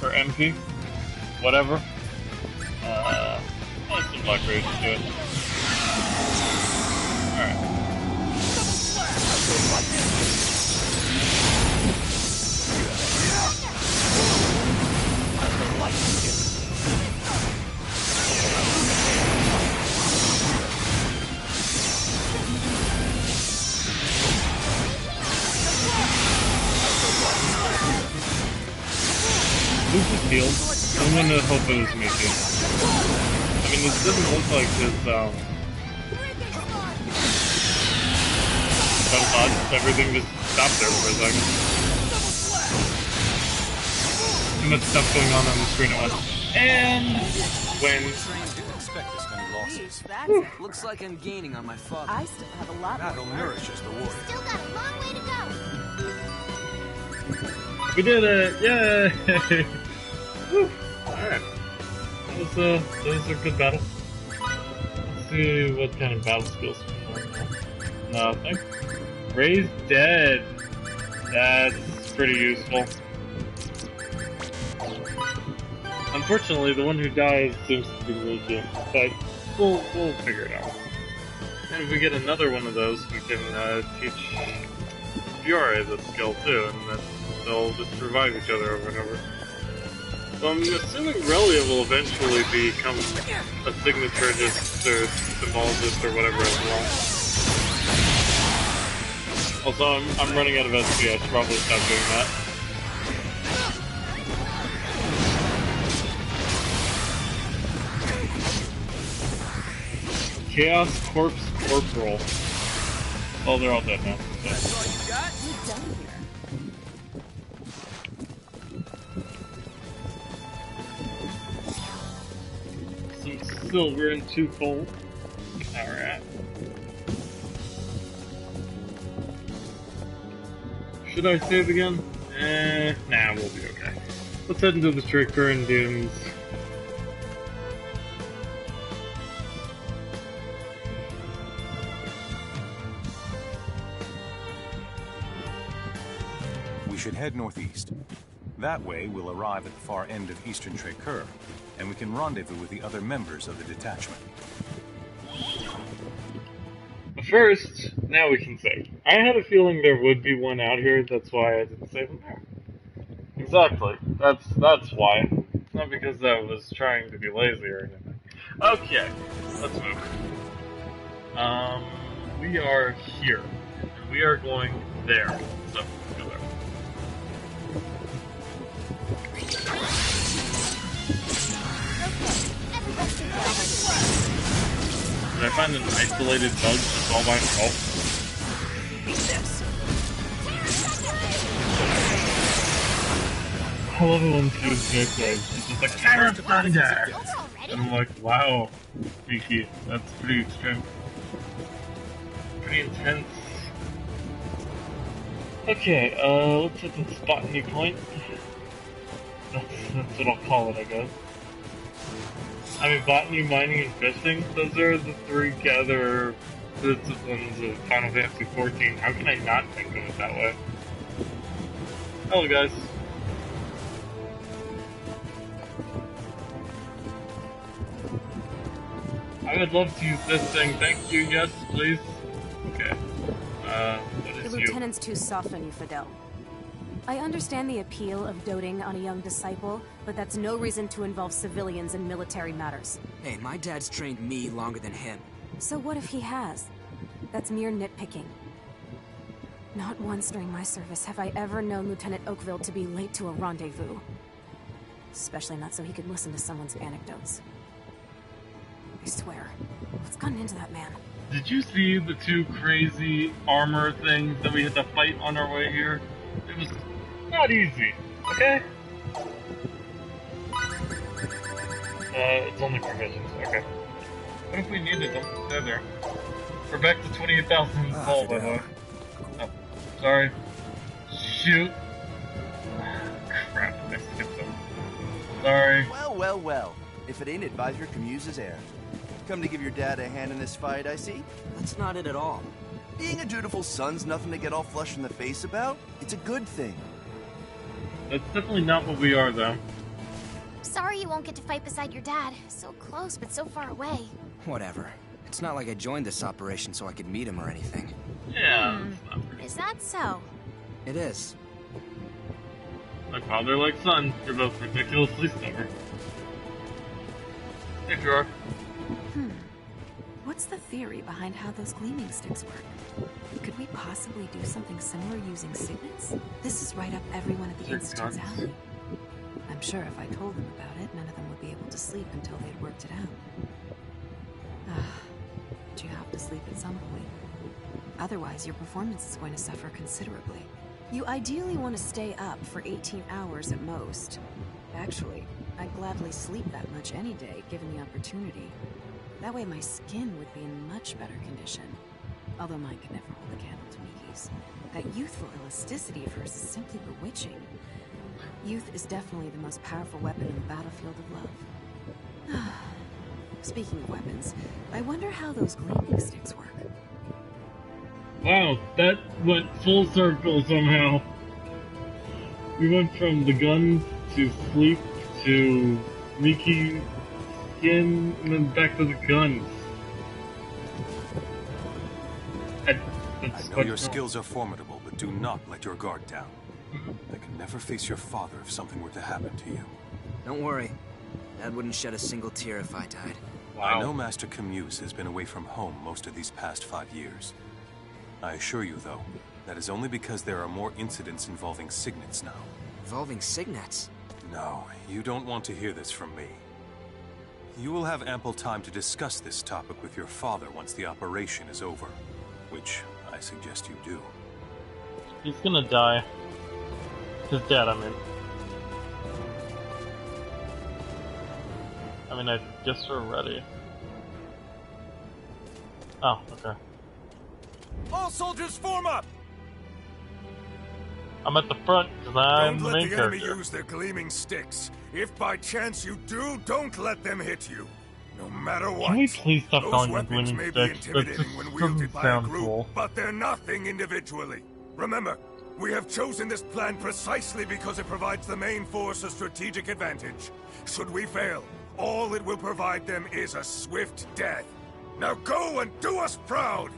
or MP, whatever. Some Black Rage to do it. Alright. Who's this healed? I'm gonna hope it was Mickey. I mean, this doesn't look like this, everything just stopped there for a second. Too much stuff going on the screen at once. And when... That looks like I'm gaining on my father. I still have a lot That'll nourish us the warrior. Still got a long way to go. We did it! Yay! Woo. Alright. Those are good battle. Let's see what kind of battle skills we have. Nothing. Raise dead. That's pretty useful. Unfortunately, the one who dies seems to be Miki, but we'll figure it out. And if we get another one of those, we can teach Fiore the skill too, and then they'll just revive each other over and over. So I'm assuming Relia will eventually become a signaturist or symbologist or whatever as well. Also, I'm running out of SP, I should probably stop doing that. Chaos Corpse Corporal. Oh, they're all dead now. That's all you got? We're done here. Some silver and 2 gold. Alright. Should I save again? Nah, we'll be okay. Let's head into the Trickburn Dunes. We should head northeast. That way, we'll arrive at the far end of Eastern Trecur, and we can rendezvous with the other members of the detachment. But first, now we can save. I had a feeling there would be one out here, that's why I didn't save them there. Exactly. That's why. Not because I was trying to be lazy or anything. Okay, let's move. We are here. And we are going there. So, go there. Did I find an isolated bug just all by itself? I love it when Sue's nicknames. She's just like, Terror Thunder! And I'm like, wow, Kiki, that's pretty extreme. Pretty intense. Okay, let's hit the Botany Point. That's what I'll call it, I guess. I mean, botany, mining, and fishing, those are the 3 gather disciplines of Final Fantasy XIV. How can I not think of it that way? Hello, guys. I would love to use this thing. Thank you. Yes, please. Okay. What is The lieutenant's too soft on you, Fidel. I understand the appeal of doting on a young disciple, but that's no reason to involve civilians in military matters. Hey, my dad's trained me longer than him. So what if he has? That's mere nitpicking. Not once during my service have I ever known Lieutenant Oakville to be late to a rendezvous. Especially not so he could listen to someone's anecdotes. I swear, what's gotten into that man? Did you see the 2 crazy armor things that we had to fight on our way here? It was not easy, okay? It's only provisions, okay. What if we needed them? They're there. We're back to 28,000 gold, by the way. Oh, sorry. Shoot. Crap, I skipped them. Sorry. Well. If it ain't Advisor Camuse's heir. Come to give your dad a hand in this fight, I see? That's not it at all. Being a dutiful son's nothing to get all flushed in the face about. It's a good thing. That's definitely not what we are, though. Sorry you won't get to fight beside your dad. So close, but so far away. Whatever. It's not like I joined this operation so I could meet him or anything. Yeah. Is that so? It is. Like father, like son. You're both ridiculously stubborn. Hey, Drawer. What's the theory behind how those gleaming sticks work? Could we possibly do something similar using signets? This is right up everyone at the Institute's alley. I'm sure if I told them about it, none of them would be able to sleep until they had worked it out. But you have to sleep at some point. Otherwise, your performance is going to suffer considerably. You ideally want to stay up for 18 hours at most. Actually, I'd gladly sleep that much any day, given the opportunity. That way my skin would be in much better condition. Although mine could never hold a candle to Miki's. That youthful elasticity of hers is simply bewitching. Youth is definitely the most powerful weapon in the battlefield of love. Speaking of weapons, I wonder how those gleaming sticks work. Wow, that went full circle somehow. We went from the guns to sleep to Miki skin and then back to the guns. I know your skills are formidable, but do not let your guard down. I can never face your father if something were to happen to you. Don't worry. Dad wouldn't shed a single tear if I died. Wow. I know Master Camuse has been away from home most of these past 5 years. I assure you, though, that is only because there are more incidents involving signets now. Involving signets? No, you don't want to hear this from me. You will have ample time to discuss this topic with your father once the operation is over, which I suggest you do. He's gonna die. His dad, I guess we're ready. Oh, okay. All soldiers form up! I'm at the front because I'm the main Don't let the enemy character. use their gleaming sticks. If by chance you do, don't let them hit you. No matter what. Can we please stop Those calling them weapons gleaming may sticks? be That intimidating just when wielded doesn't by a sound group, cool. but they're nothing individually. Remember, we have chosen this plan precisely because it provides the main force a strategic advantage. Should we fail, all it will provide them is a swift death. Now go and do us proud!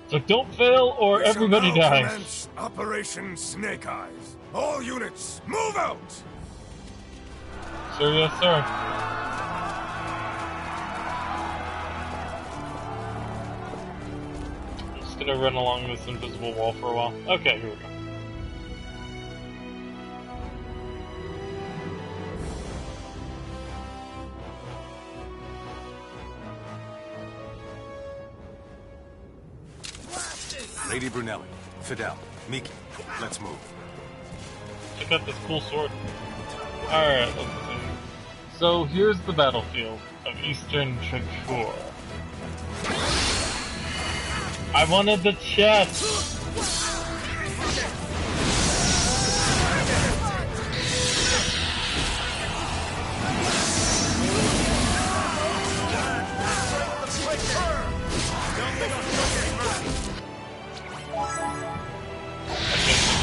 So don't fail or everybody We shall now dies. commence Operation Snake Eyes. All units, move out! Sir, yes, sir. I'm just gonna run along this invisible wall for a while. Okay, here we go. Lady Brunelli, Fidel, Miki, let's move. Check out this cool sword. Alright, let's see. So here's the battlefield of Eastern Trachur. I wanted the chest!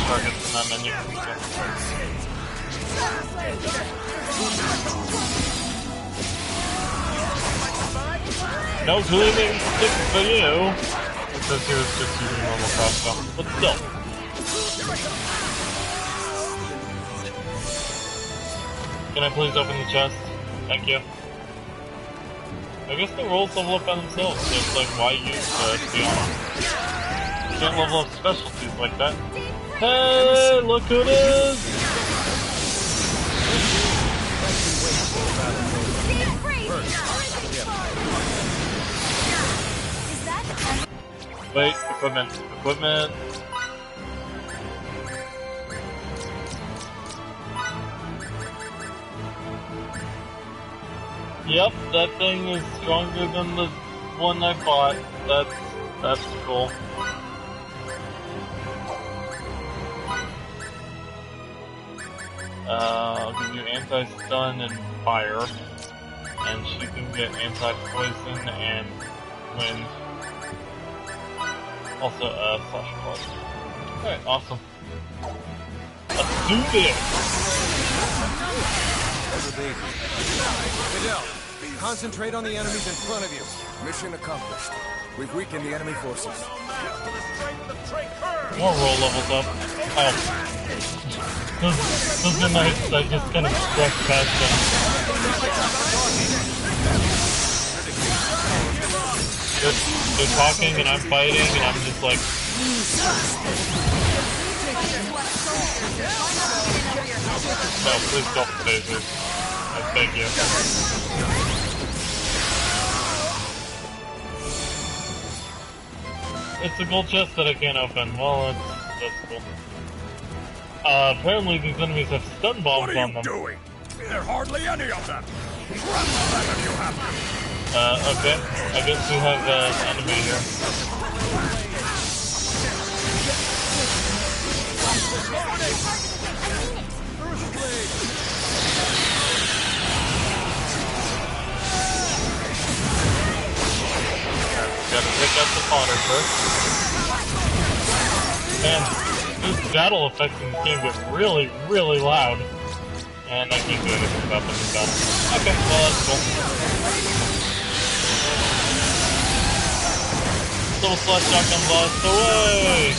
Targets in that menu. No gleaming sticks for you! Because he was just using normal crossbow. But still. Can I please open the chest? Thank you. I guess the rolls level up by themselves, so it's like, why use the honest? You can't level up specialties like that. Hey, look who it is! Wait, equipment. Equipment. Yep, that thing is stronger than the one I bought. That's cool. I'll give you anti-stun and fire. And she can get anti-poison and wind. Also, slash plus. Alright, awesome. Let's do this! Fidel, concentrate on the enemies in front of you. Mission accomplished. We've weakened the enemy forces. More roll levels up. Oh. Those are nice, I just kind of brushed past them. They're talking and I'm fighting and I'm just like... No, please don't phasers. I beg you. It's a gold chest that I can't open. Well, that's cool. Apparently these enemies have stun bombs on them. What are you doing? There are hardly any of them. Grab them if you have to. Okay. I guess we have an enemy here. fodder first. And these battle effects in this game get really, really loud. And I can't do anything about them in battle. Okay, well that's cool. Double slash shotgun blast away!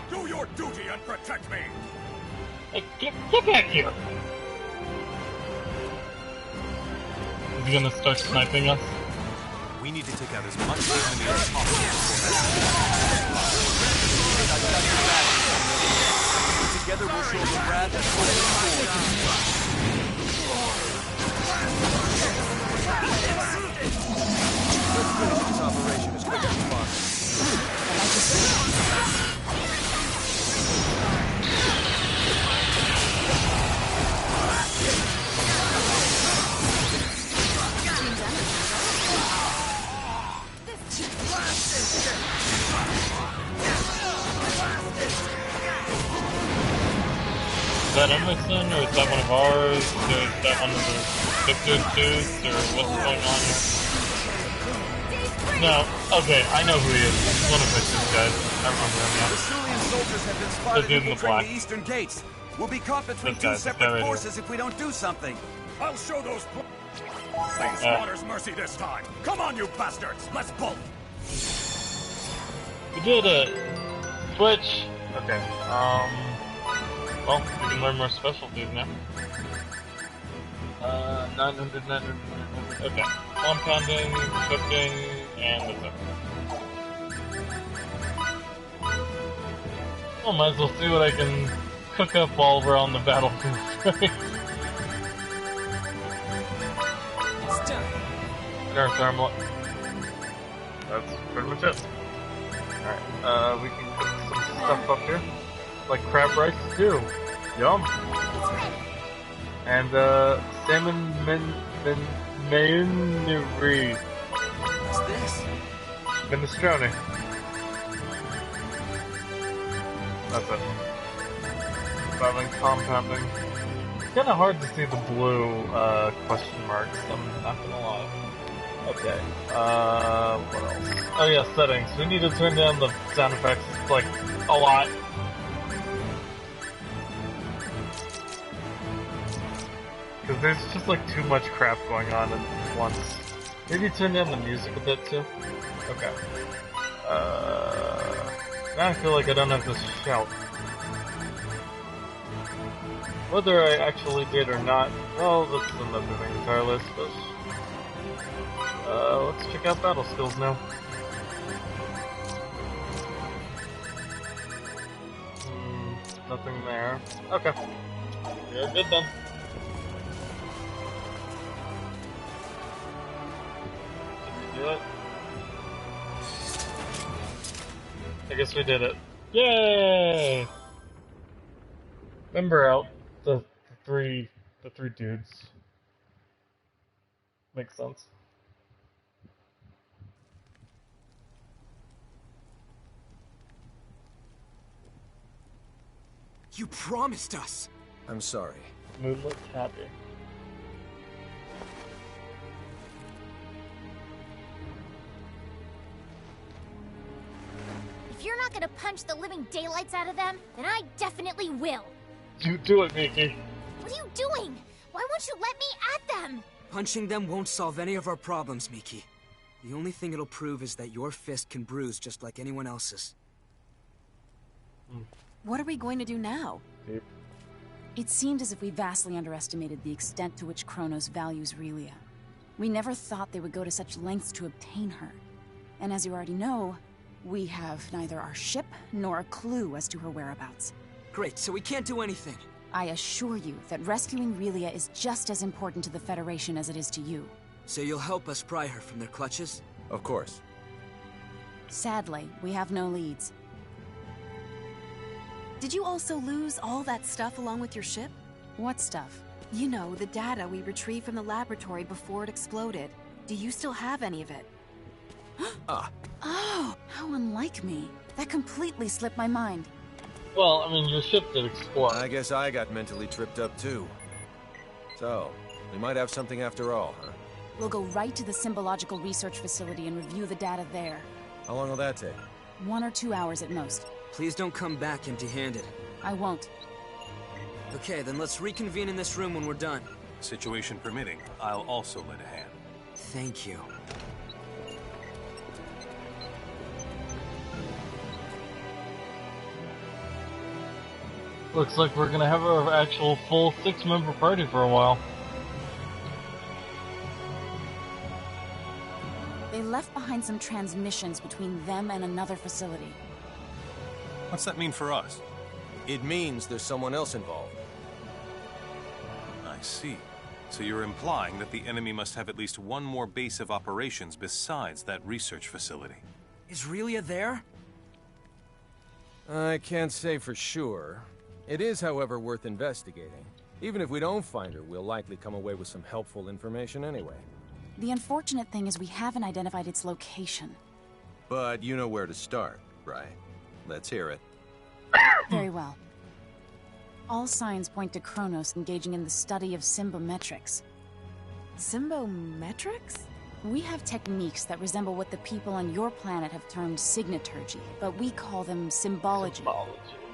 Do your duty and protect me! Hey, get back here! Is he gonna start sniping us? We need to take out as much enemy as possible. Together we'll show the wrath and Let's finish this operation as quick as possible. Is that Emerson, or is that one of ours, or is that one of the Victor's dudes, or what's going on here? No, okay, I know who he is. He's one of Victor's guys. I remember him now. The Sulian soldiers have been spotted dude in the infiltrating black. the eastern gates. We'll be caught between two This guy separate right here. forces if we don't do something. I'll show those Please, Slaughter's mercy this time. Come on, you bastards! Let's bolt! We did it! Switch! Okay, well, we can learn more specialties now. 900, 900, 900, okay. Compounding, cooking, and that's it. Well, might as well see what I can cook up while we're on the battlefield. It's done. Inner thermal. That's pretty much it. Alright, we can cook some stuff up here. Like crab rice too. Yum. And salmon mayonnaise. What's this? Minestrone. That's it. Traveling compounding. It's kind of hard to see the blue question marks. I'm not gonna lie. Okay. What else? Oh yeah, settings. We need to turn down the sound effects like a lot. Because there's just like too much crap going on at once. Maybe turn down the music a bit too? Okay. Now I feel like I don't have to shout. Whether I actually did or not, well, that's another thing entirely, I suppose. Let's check out battle skills now. Nothing there. Okay. We're good then. Do it. I guess we did it. Yay! Member out. The three dudes. Makes sense. You promised us. I'm sorry. Moonlit happy. If you're not gonna punch the living daylights out of them, then I definitely will. Do it, Mickey. What are you doing? Why won't you let me at them? Punching them won't solve any of our problems, Miki. The only thing it'll prove is that your fist can bruise just like anyone else's. What are we going to do now? It seemed as if we vastly underestimated the extent to which Kronos values Relia. We never thought they would go to such lengths to obtain her. And as you already know, we have neither our ship nor a clue as to her whereabouts. Great, so we can't do anything. I assure you that rescuing Relia is just as important to the Federation as it is to you. So you'll help us pry her from their clutches? Of course. Sadly, we have no leads. Did you also lose all that stuff along with your ship? What stuff? You know, the data we retrieved from the laboratory before it exploded. Do you still have any of it? Oh, how unlike me. That completely slipped my mind. Well, I mean, your ship did explode. I guess I got mentally tripped up too. So, we might have something after all, huh? We'll go right to the Symbological Research Facility and review the data there. How long will that take? 1 or 2 hours at most. Please don't come back empty-handed. I won't. Okay, then let's reconvene in this room when we're done. Situation permitting, I'll also lend a hand. Thank you. Looks like we're gonna have our actual full 6-member party for a while. They left behind some transmissions between them and another facility. What's that mean for us? It means there's someone else involved. I see. So you're implying that the enemy must have at least one more base of operations besides that research facility. Is Relia there? I can't say for sure. It is, however, worth investigating. Even if we don't find her, we'll likely come away with some helpful information anyway. The unfortunate thing is we haven't identified its location. But you know where to start, right? Let's hear it. Very well. All signs point to Kronos engaging in the study of symbometrics. Symbometrics? We have techniques that resemble what the people on your planet have termed signaturgy, but we call them symbology.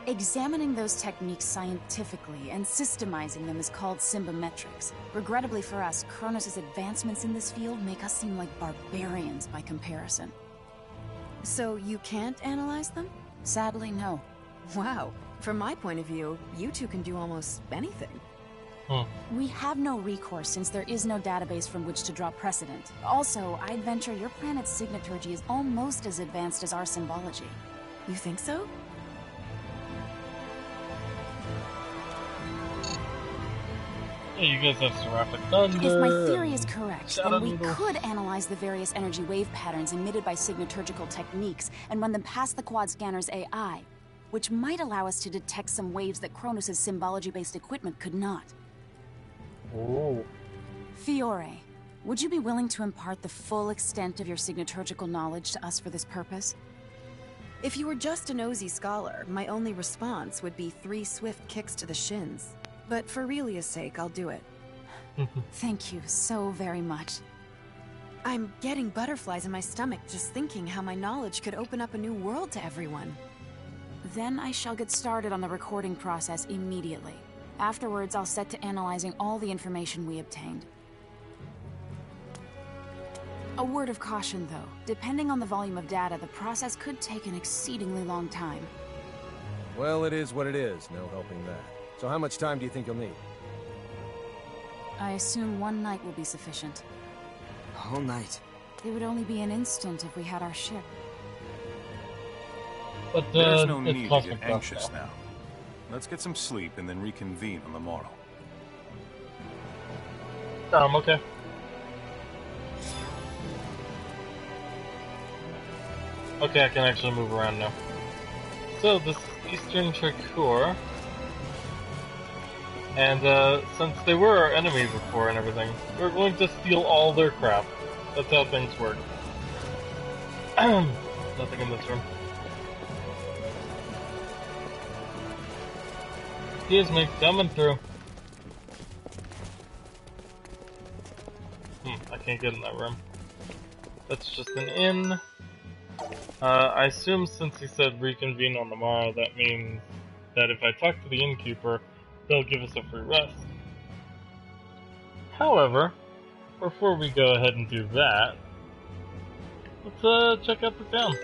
Examining those techniques scientifically and systemizing them is called symbometrics. Regrettably for us, Kronos' advancements in this field make us seem like barbarians by comparison. So you can't analyze them? Sadly, no. Wow. From my point of view, you two can do almost anything. We have no recourse since there is no database from which to draw precedent. Also, I'd venture your planet's signaturgy is almost as advanced as our symbology. You think so? Yeah, you guys have Seraphic Thunder. If my theory is correct, then we Needles. could analyze the various energy wave patterns emitted by signaturgical techniques and run them past the quad scanner's AI, which might allow us to detect some waves that Kronos' symbology-based equipment could not. Oh. Fiore, would you be willing to impart the full extent of your signaturgical knowledge to us for this purpose? If you were just a nosy scholar, my only response would be 3 swift kicks to the shins. But for Relia's sake, I'll do it. Thank you so very much. I'm getting butterflies in my stomach just thinking how my knowledge could open up a new world to everyone. Then I shall get started on the recording process immediately. Afterwards, I'll set to analyzing all the information we obtained. A word of caution, though. Depending on the volume of data, the process could take an exceedingly long time. Well, it is what it is. No helping that. So how much time do you think you'll need? I assume 1 night will be sufficient. All night. It would only be an instant if we had our ship. But There's no it's need to cosmic get anxious dust, now. Let's get some sleep and then reconvene on the morrow. Okay. Okay, I can actually move around now. So, this is Eastern Tricore. And, since they were our enemy before and everything, we're going to steal all their crap. That's how things work. Nothing in this room. Excuse me, coming through. I can't get in that room. That's just an inn. I assume since he said reconvene on the morrow, that means that if I talk to the innkeeper, they'll give us a free rest. However, before we go ahead and do that, let's check out the town.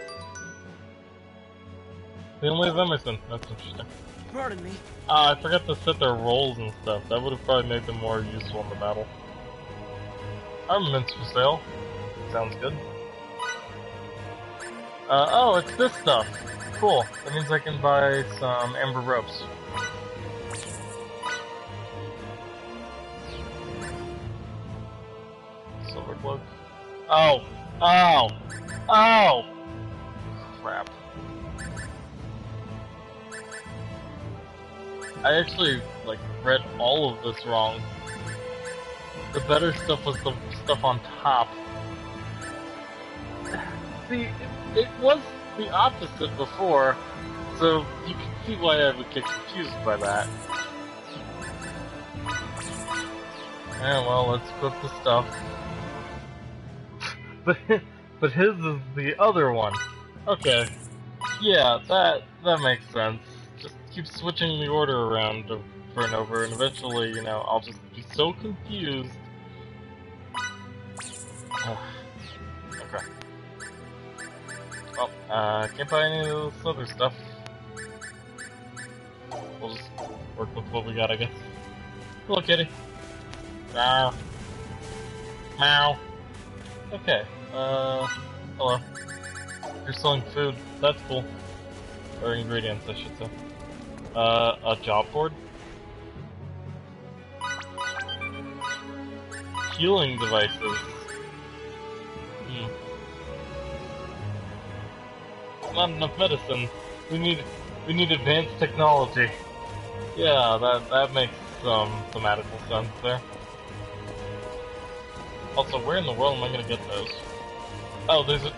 They only have Emerson. That's interesting. Pardon me. I forgot to set their rolls and stuff. That would have probably made them more useful in the battle. Armaments for sale. Sounds good. Oh, it's this stuff. Cool. That means I can buy some amber ropes. Silver cloak. Oh! Oh! Oh! Crap. I actually, like, read all of this wrong. The better stuff was the stuff on top. See, it was the opposite before, so you can see why I would get confused by that. Yeah, well, let's equip the stuff. but his is the other one. Okay. Yeah, that makes sense. Just keep switching the order around over and over, and eventually, you know, I'll just be so confused. Okay. Well, can't buy any of this other stuff. We'll just work with what we got, I guess. Hello, kitty. Meow. Meow. Okay, hello. You're selling food. That's cool. Or ingredients, I should say. A job board? Healing devices. Not enough medicine. We need advanced technology. Yeah, that makes some thematical sense there. Also, where in the world am I gonna get those? Oh, there's a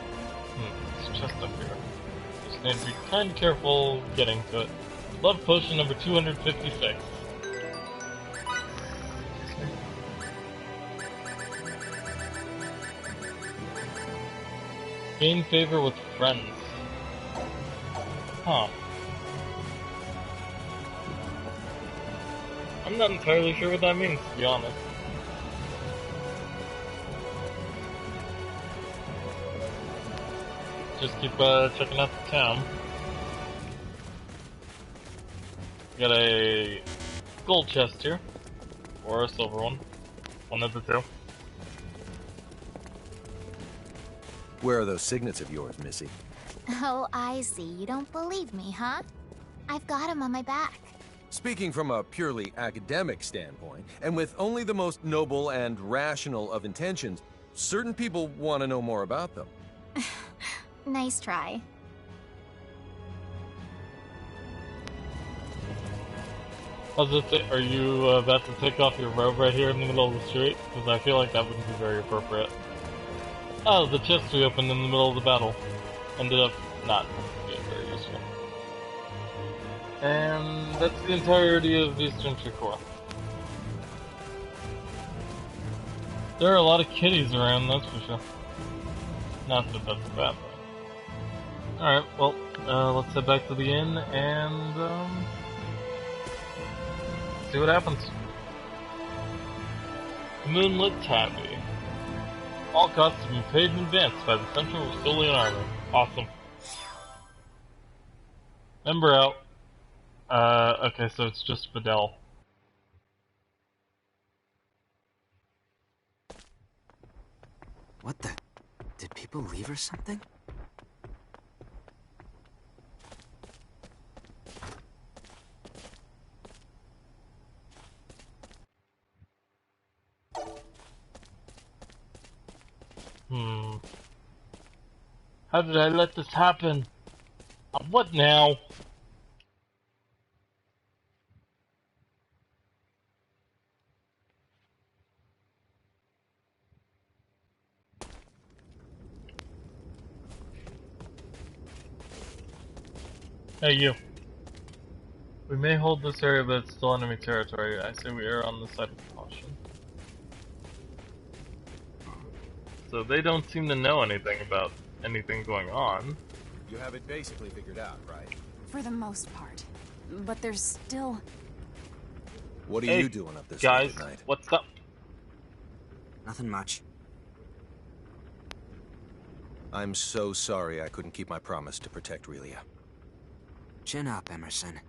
chest up here. Just need to be kind of careful getting to it. Love potion number 256. Gain favor with friends. Huh. I'm not entirely sure what that means, to be honest. Just keep checking out the town. Got a gold chest here, or a silver one. One of the two. Where are those signets of yours, Missy? Oh, I see. You don't believe me, huh? I've got them on my back. Speaking from a purely academic standpoint, and with only the most noble and rational of intentions, certain people want to know more about them. Nice try. Are you about to take off your robe right here in the middle of the street? Because I feel like that wouldn't be very appropriate. Oh, the chest we opened in the middle of the battle ended up not being very useful. And that's the entirety of Eastern Tricor. There are a lot of kitties around, that's for sure. Not that that's a bad thing. Alright, well, let's head back to the inn and, see what happens. Moonlit Tabby. All costs have been paid in advance by the Central Rustolian Army. Awesome. Member out. Okay, so it's just Fidel. What the? Did people leave or something? How did I let this happen? What now? Hey, you. We may hold this area, but it's still enemy territory. I say we err on the side of caution. So they don't seem to know anything about anything going on. You have it basically figured out, right? For the most part. But there's still... What are you doing up this guys, late at night? What's up? Nothing much. I'm so sorry I couldn't keep my promise to protect Relia. Chin up, Emerson.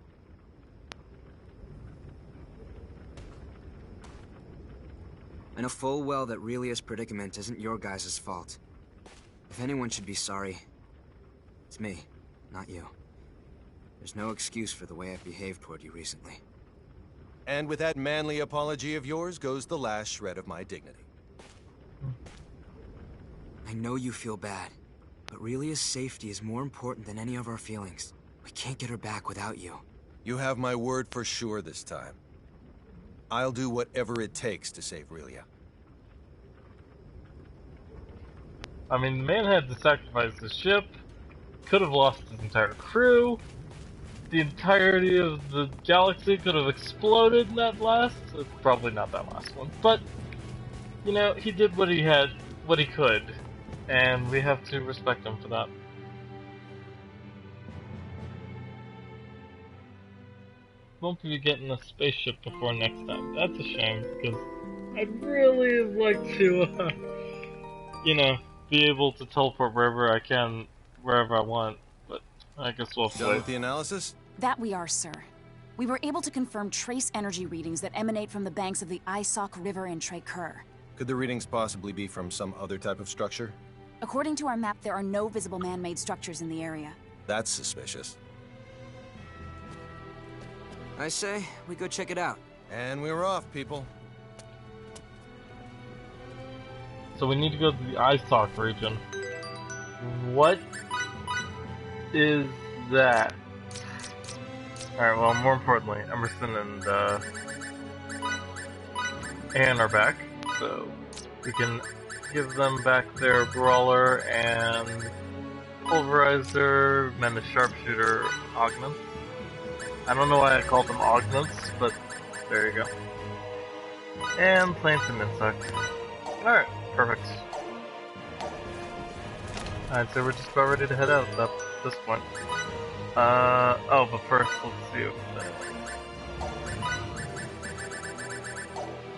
I know full well that Relia's predicament isn't your guys' fault. If anyone should be sorry, it's me, not you. There's no excuse for the way I've behaved toward you recently. And with that manly apology of yours goes the last shred of my dignity. I know you feel bad, but Relia's safety is more important than any of our feelings. We can't get her back without you. You have my word for sure this time. I'll do whatever it takes to save Relia. I mean, the man had to sacrifice his ship, could have lost his entire crew, the entirety of the galaxy could have exploded in that blast. It's probably not that last one, but, you know, he did what he had, what he could, and we have to respect him for that. Won't be getting a spaceship before next time. That's a shame, because I'd really like to, you know, be able to teleport wherever I can, wherever I want, but I guess we'll Done with the analysis? That we are, sir. We were able to confirm trace energy readings that emanate from the banks of the Isok River in Tracur. Could the readings possibly be from some other type of structure? According to our map, there are no visible man-made structures in the area. That's suspicious. I say, we go check it out. And we're off, people. So we need to go to the Isok region. What is that? Alright, well, more importantly, Emerson and Anne are back, so we can give them back their Brawler and Pulverizer, and then the Sharpshooter augments. I don't know why I called them augments, but there you go. And plants and insects. Alright, perfect. Alright, so we're just about ready to head out at this point. Oh, but first, let's see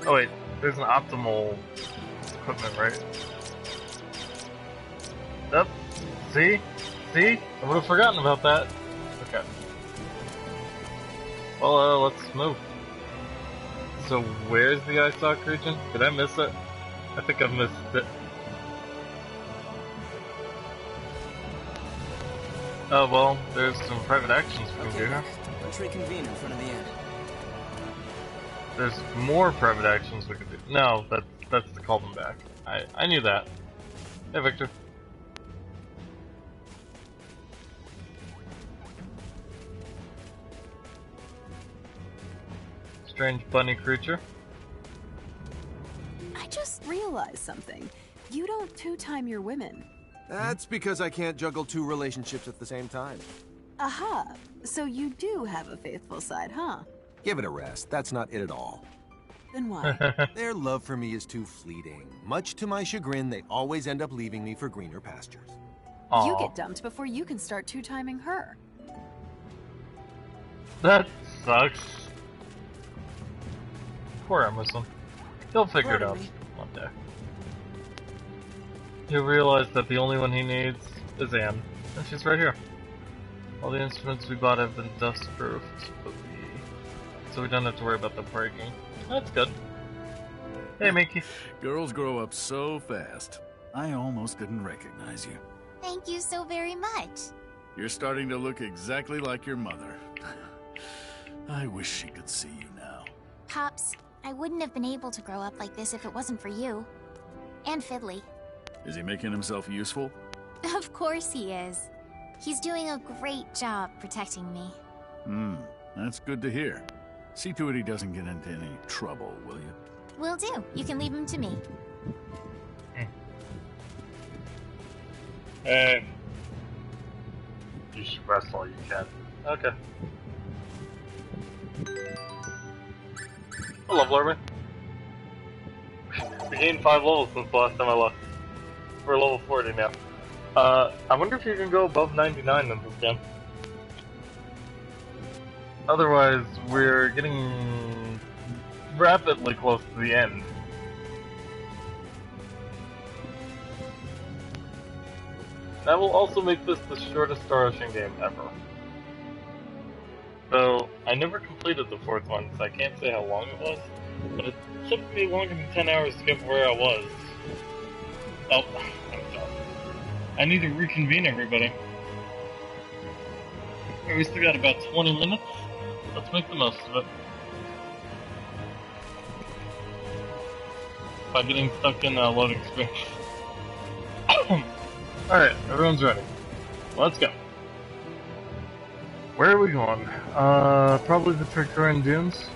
oh wait, there's an optimal equipment, right? Yep. See? See? I would have forgotten about that. Okay. Well, let's move. So, where's the Isok region? Did I miss it? I think I missed it. Oh, well, there's some private actions we can do here. Let's reconvene in front of the inn. There's more private actions we can do. No, that's to call them back. I knew that. Hey, Victor. Strange bunny creature. I just realized something. You don't two-time your women. That's because I can't juggle two relationships at the same time. Aha! So you do have a faithful side, huh? Give it a rest. That's not it at all. Then why? Their love for me is too fleeting. Much to my chagrin, they always end up leaving me for greener pastures. Aww. You get dumped before you can start two-timing her. That sucks. Poor Emerson. He'll figure it out one day. He'll realize that the only one he needs is Anne, and she's right here. All the instruments we bought have been dust-proofed, so we don't have to worry about them breaking. That's good. Hey, Mickey. Girls grow up so fast. I almost didn't recognize you. Thank you so very much. You're starting to look exactly like your mother. I wish she could see you now. Pops, I wouldn't have been able to grow up like this if it wasn't for you. And Fiddly. Is he making himself useful? Of course he is. He's doing a great job protecting me. That's good to hear. See to it he doesn't get into any trouble, will you? Will do. You can leave him to me. Hey. You should rest all you can. Okay. Hello, Blurman. We gained 5 levels since the last time I left. We're level 40 now. I wonder if you can go above 99 in this game. Otherwise, we're getting rapidly close to the end. That will also make this the shortest Star Ocean game ever. So, I never completed the 4th one, so I can't say how long it was, but it took me longer than 10 hours to get where I was. Oh, I'm sorry. I need to reconvene everybody. We still got about 20 minutes. Let's make the most of it. By getting stuck in a loading screen. Alright, everyone's ready. Let's go. Where are we going? Probably the Tracurian Dunes.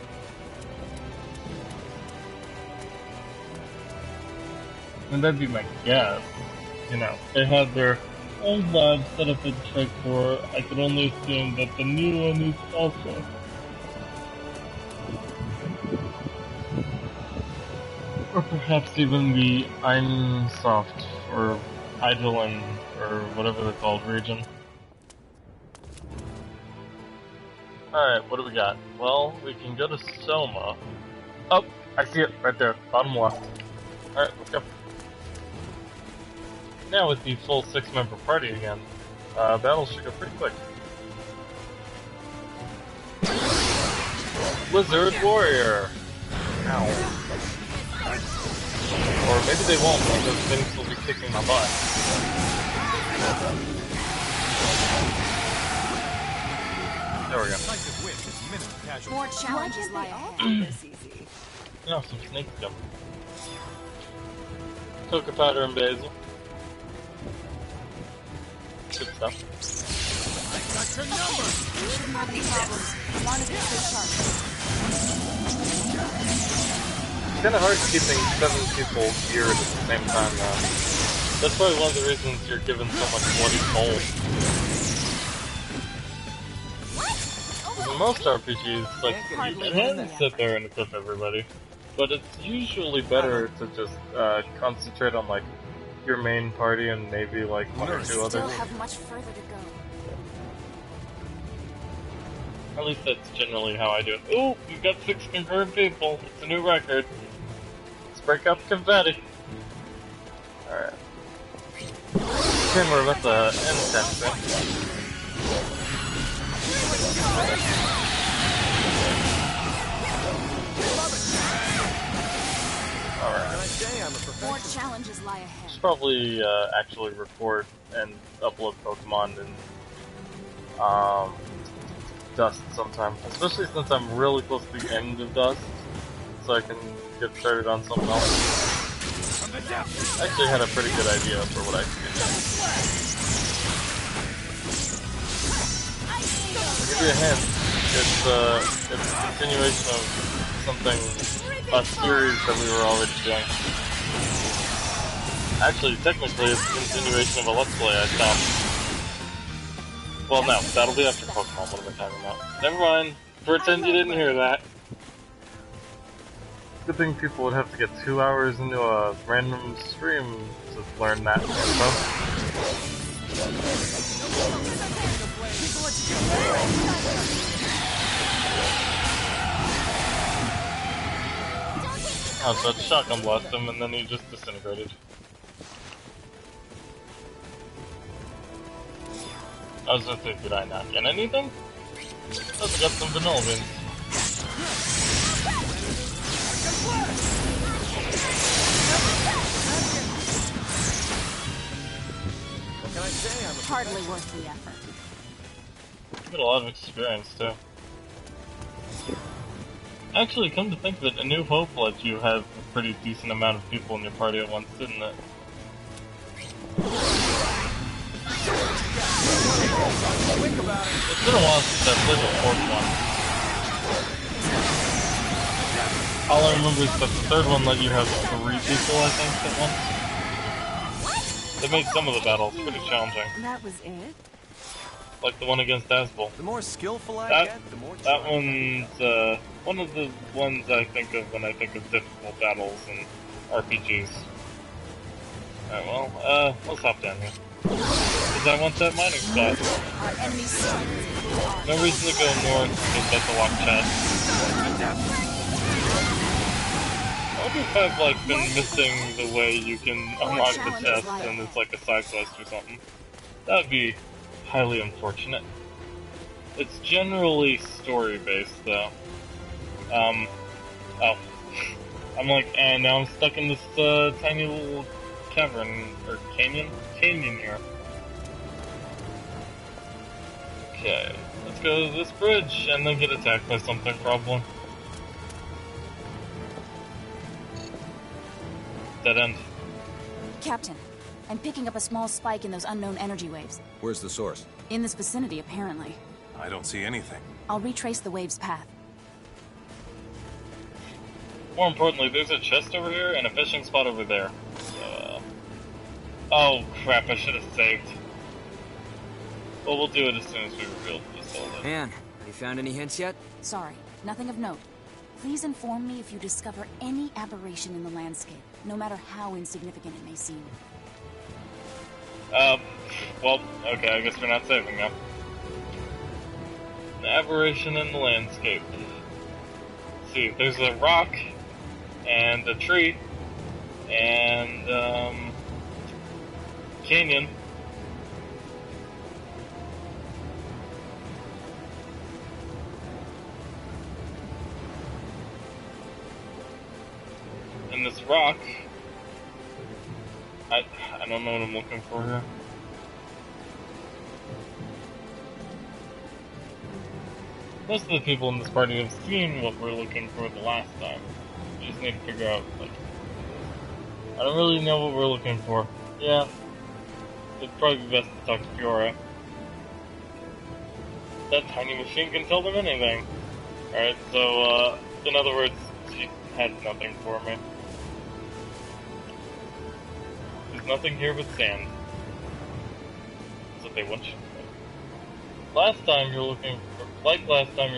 And that'd be my guess. you know, they had their old lab set up in Tricor, I could only assume that the new one is also. Or perhaps even the Einsoft, or Eidolon, or whatever they're called, region. Alright, what do we got? Well, we can go to Soma. Oh, I see it, right there, bottom left. Alright, let's go. Now with the full 6-member party again, battle should go pretty quick. Lizard Warrior! Ow. Or maybe they won't, because things will be kicking my butt. There we go. More challenges lie ahead. No, some snake scum. Coca powder and basil. Good stuff. I got your number! Shouldn't have any problems, as long as it's good It's kinda hard keeping 7 people geared at the same time though. That's probably one of the reasons you're given so much bloody soul. In most RPGs, like, you can sit there and equip everybody, but it's usually better to just concentrate on, like, your main party and maybe, like, 1 or 2 others. Still have much further to go. At least that's generally how I do it. Ooh, we've got 6 concurrent people. It's a new record. Let's break up confetti. Alright. Okay, we're about the end section. More challenges lie ahead. Should probably actually record and upload Pokemon in Dust sometime, especially since I'm really close to the end of Dust, so I can get started on something else. I actually had a pretty good idea for what I could do next. I'll give you a hint. It's a continuation of something, a series that we were already doing. Actually, technically, it's a continuation of a Let's Play I stopped. Well, no, that'll be after Pokemon. What am I talking about? Never mind. Pretend you didn't hear that. Good thing people would have to get 2 hours into a random stream to learn that info. Oh, so it's Shotgun Blast him, and then he just disintegrated. I was gonna say, did I not get anything? I got some vanilla beans. What can I say? Hardly worth the effort. You get a lot of experience, too. Actually, come to think of it, A New Hope let you have a pretty decent amount of people in your party at once, didn't it? It's been a while since I played the 4th one. All I remember is that the 3rd one let you have 3 people, I think, at once. They made some of the battles pretty challenging. That was it? Like the one against Asbel. The more skillful I get, the more... That one's, one of the ones I think of when I think of difficult battles in RPGs. Alright, well, let's hop down here. Because I want that mining spot. No reason to go north, because that's a locked chest. I wonder if I've, like, been missing the way you can unlock the chest and it's like a side quest or something. That would be highly unfortunate. It's generally story-based, though. Oh. I'm like, and now I'm stuck in this, tiny little cavern, or canyon here. Okay, let's go to this bridge, and then get attacked by something, probably. Dead end. Captain, I'm picking up a small spike in those unknown energy waves. Where's the source? In this vicinity, apparently. I don't see anything. I'll retrace the wave's path. More importantly, there's a chest over here and a fishing spot over there. Oh crap, I should have saved. Well, we'll do it as soon as we reveal the facility. Man, have you found any hints yet? Sorry, nothing of note. Please inform me if you discover any aberration in the landscape, no matter how insignificant it may seem. Well, okay, I guess we're not saving now. An aberration in the landscape. Let's see, there's a rock, and a tree, and, canyon. And this rock, I don't know what I'm looking for here. Most of the people in this party have seen what we're looking for the last time. We just need to figure out, like, I don't really know what we're looking for. Yeah, it'd probably be best to talk to Fiora. That tiny machine can tell them anything. Alright, so, in other words, she had nothing for me. There's nothing here but sand. That's what they want you to think. Last time you're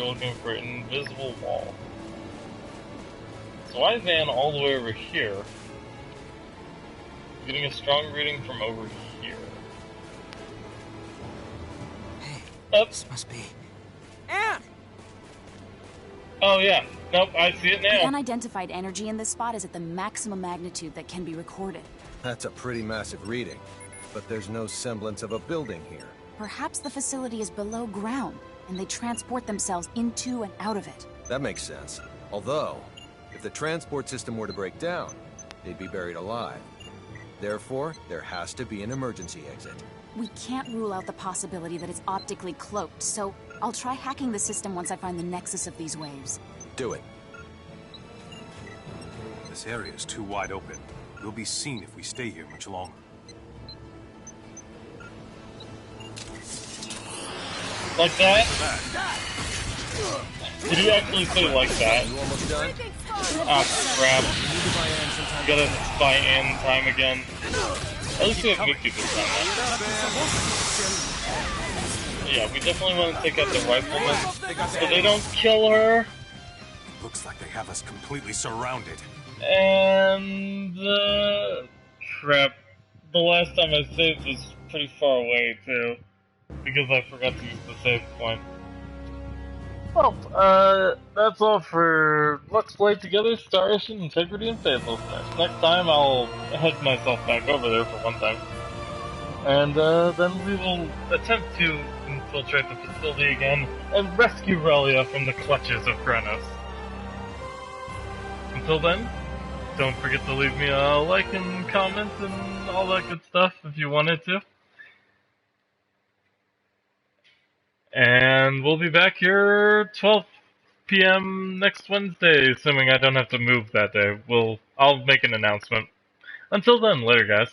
looking for an invisible wall. So I van all the way over here, getting a strong reading from over here. Hey, this must be... Anne! Oh yeah, nope, I see it now. The unidentified energy in this spot is at the maximum magnitude that can be recorded. That's a pretty massive reading, but there's no semblance of a building here. Perhaps the facility is below ground, and they transport themselves into and out of it. That makes sense. Although, if the transport system were to break down, they'd be buried alive. Therefore, there has to be an emergency exit. We can't rule out the possibility that it's optically cloaked, so I'll try hacking the system once I find the nexus of these waves. Do it. This area is too wide open. We'll be seen if we stay here much longer. Like that? Did he actually say like that? You almost done? Ah, crap. You gotta spy Anne time again. At least we have Mickey this time. Yeah, we definitely want to take out the rifleman, so they don't kill her. Looks like they have us completely surrounded. And, crap. The last time I saved was pretty far away, too, because I forgot to use the save point. Well, that's all for Let's Play Together, Star Ocean, Integrity, and Faithlessness. Next time I'll head myself back over there for one time. And, then we will attempt to infiltrate the facility again and rescue Relia from the clutches of Kronos. Until then, don't forget to leave me a like and comment and all that good stuff if you wanted to. And we'll be back here 12 p.m. next Wednesday, assuming I don't have to move that day. I'll make an announcement. Until then, later guys.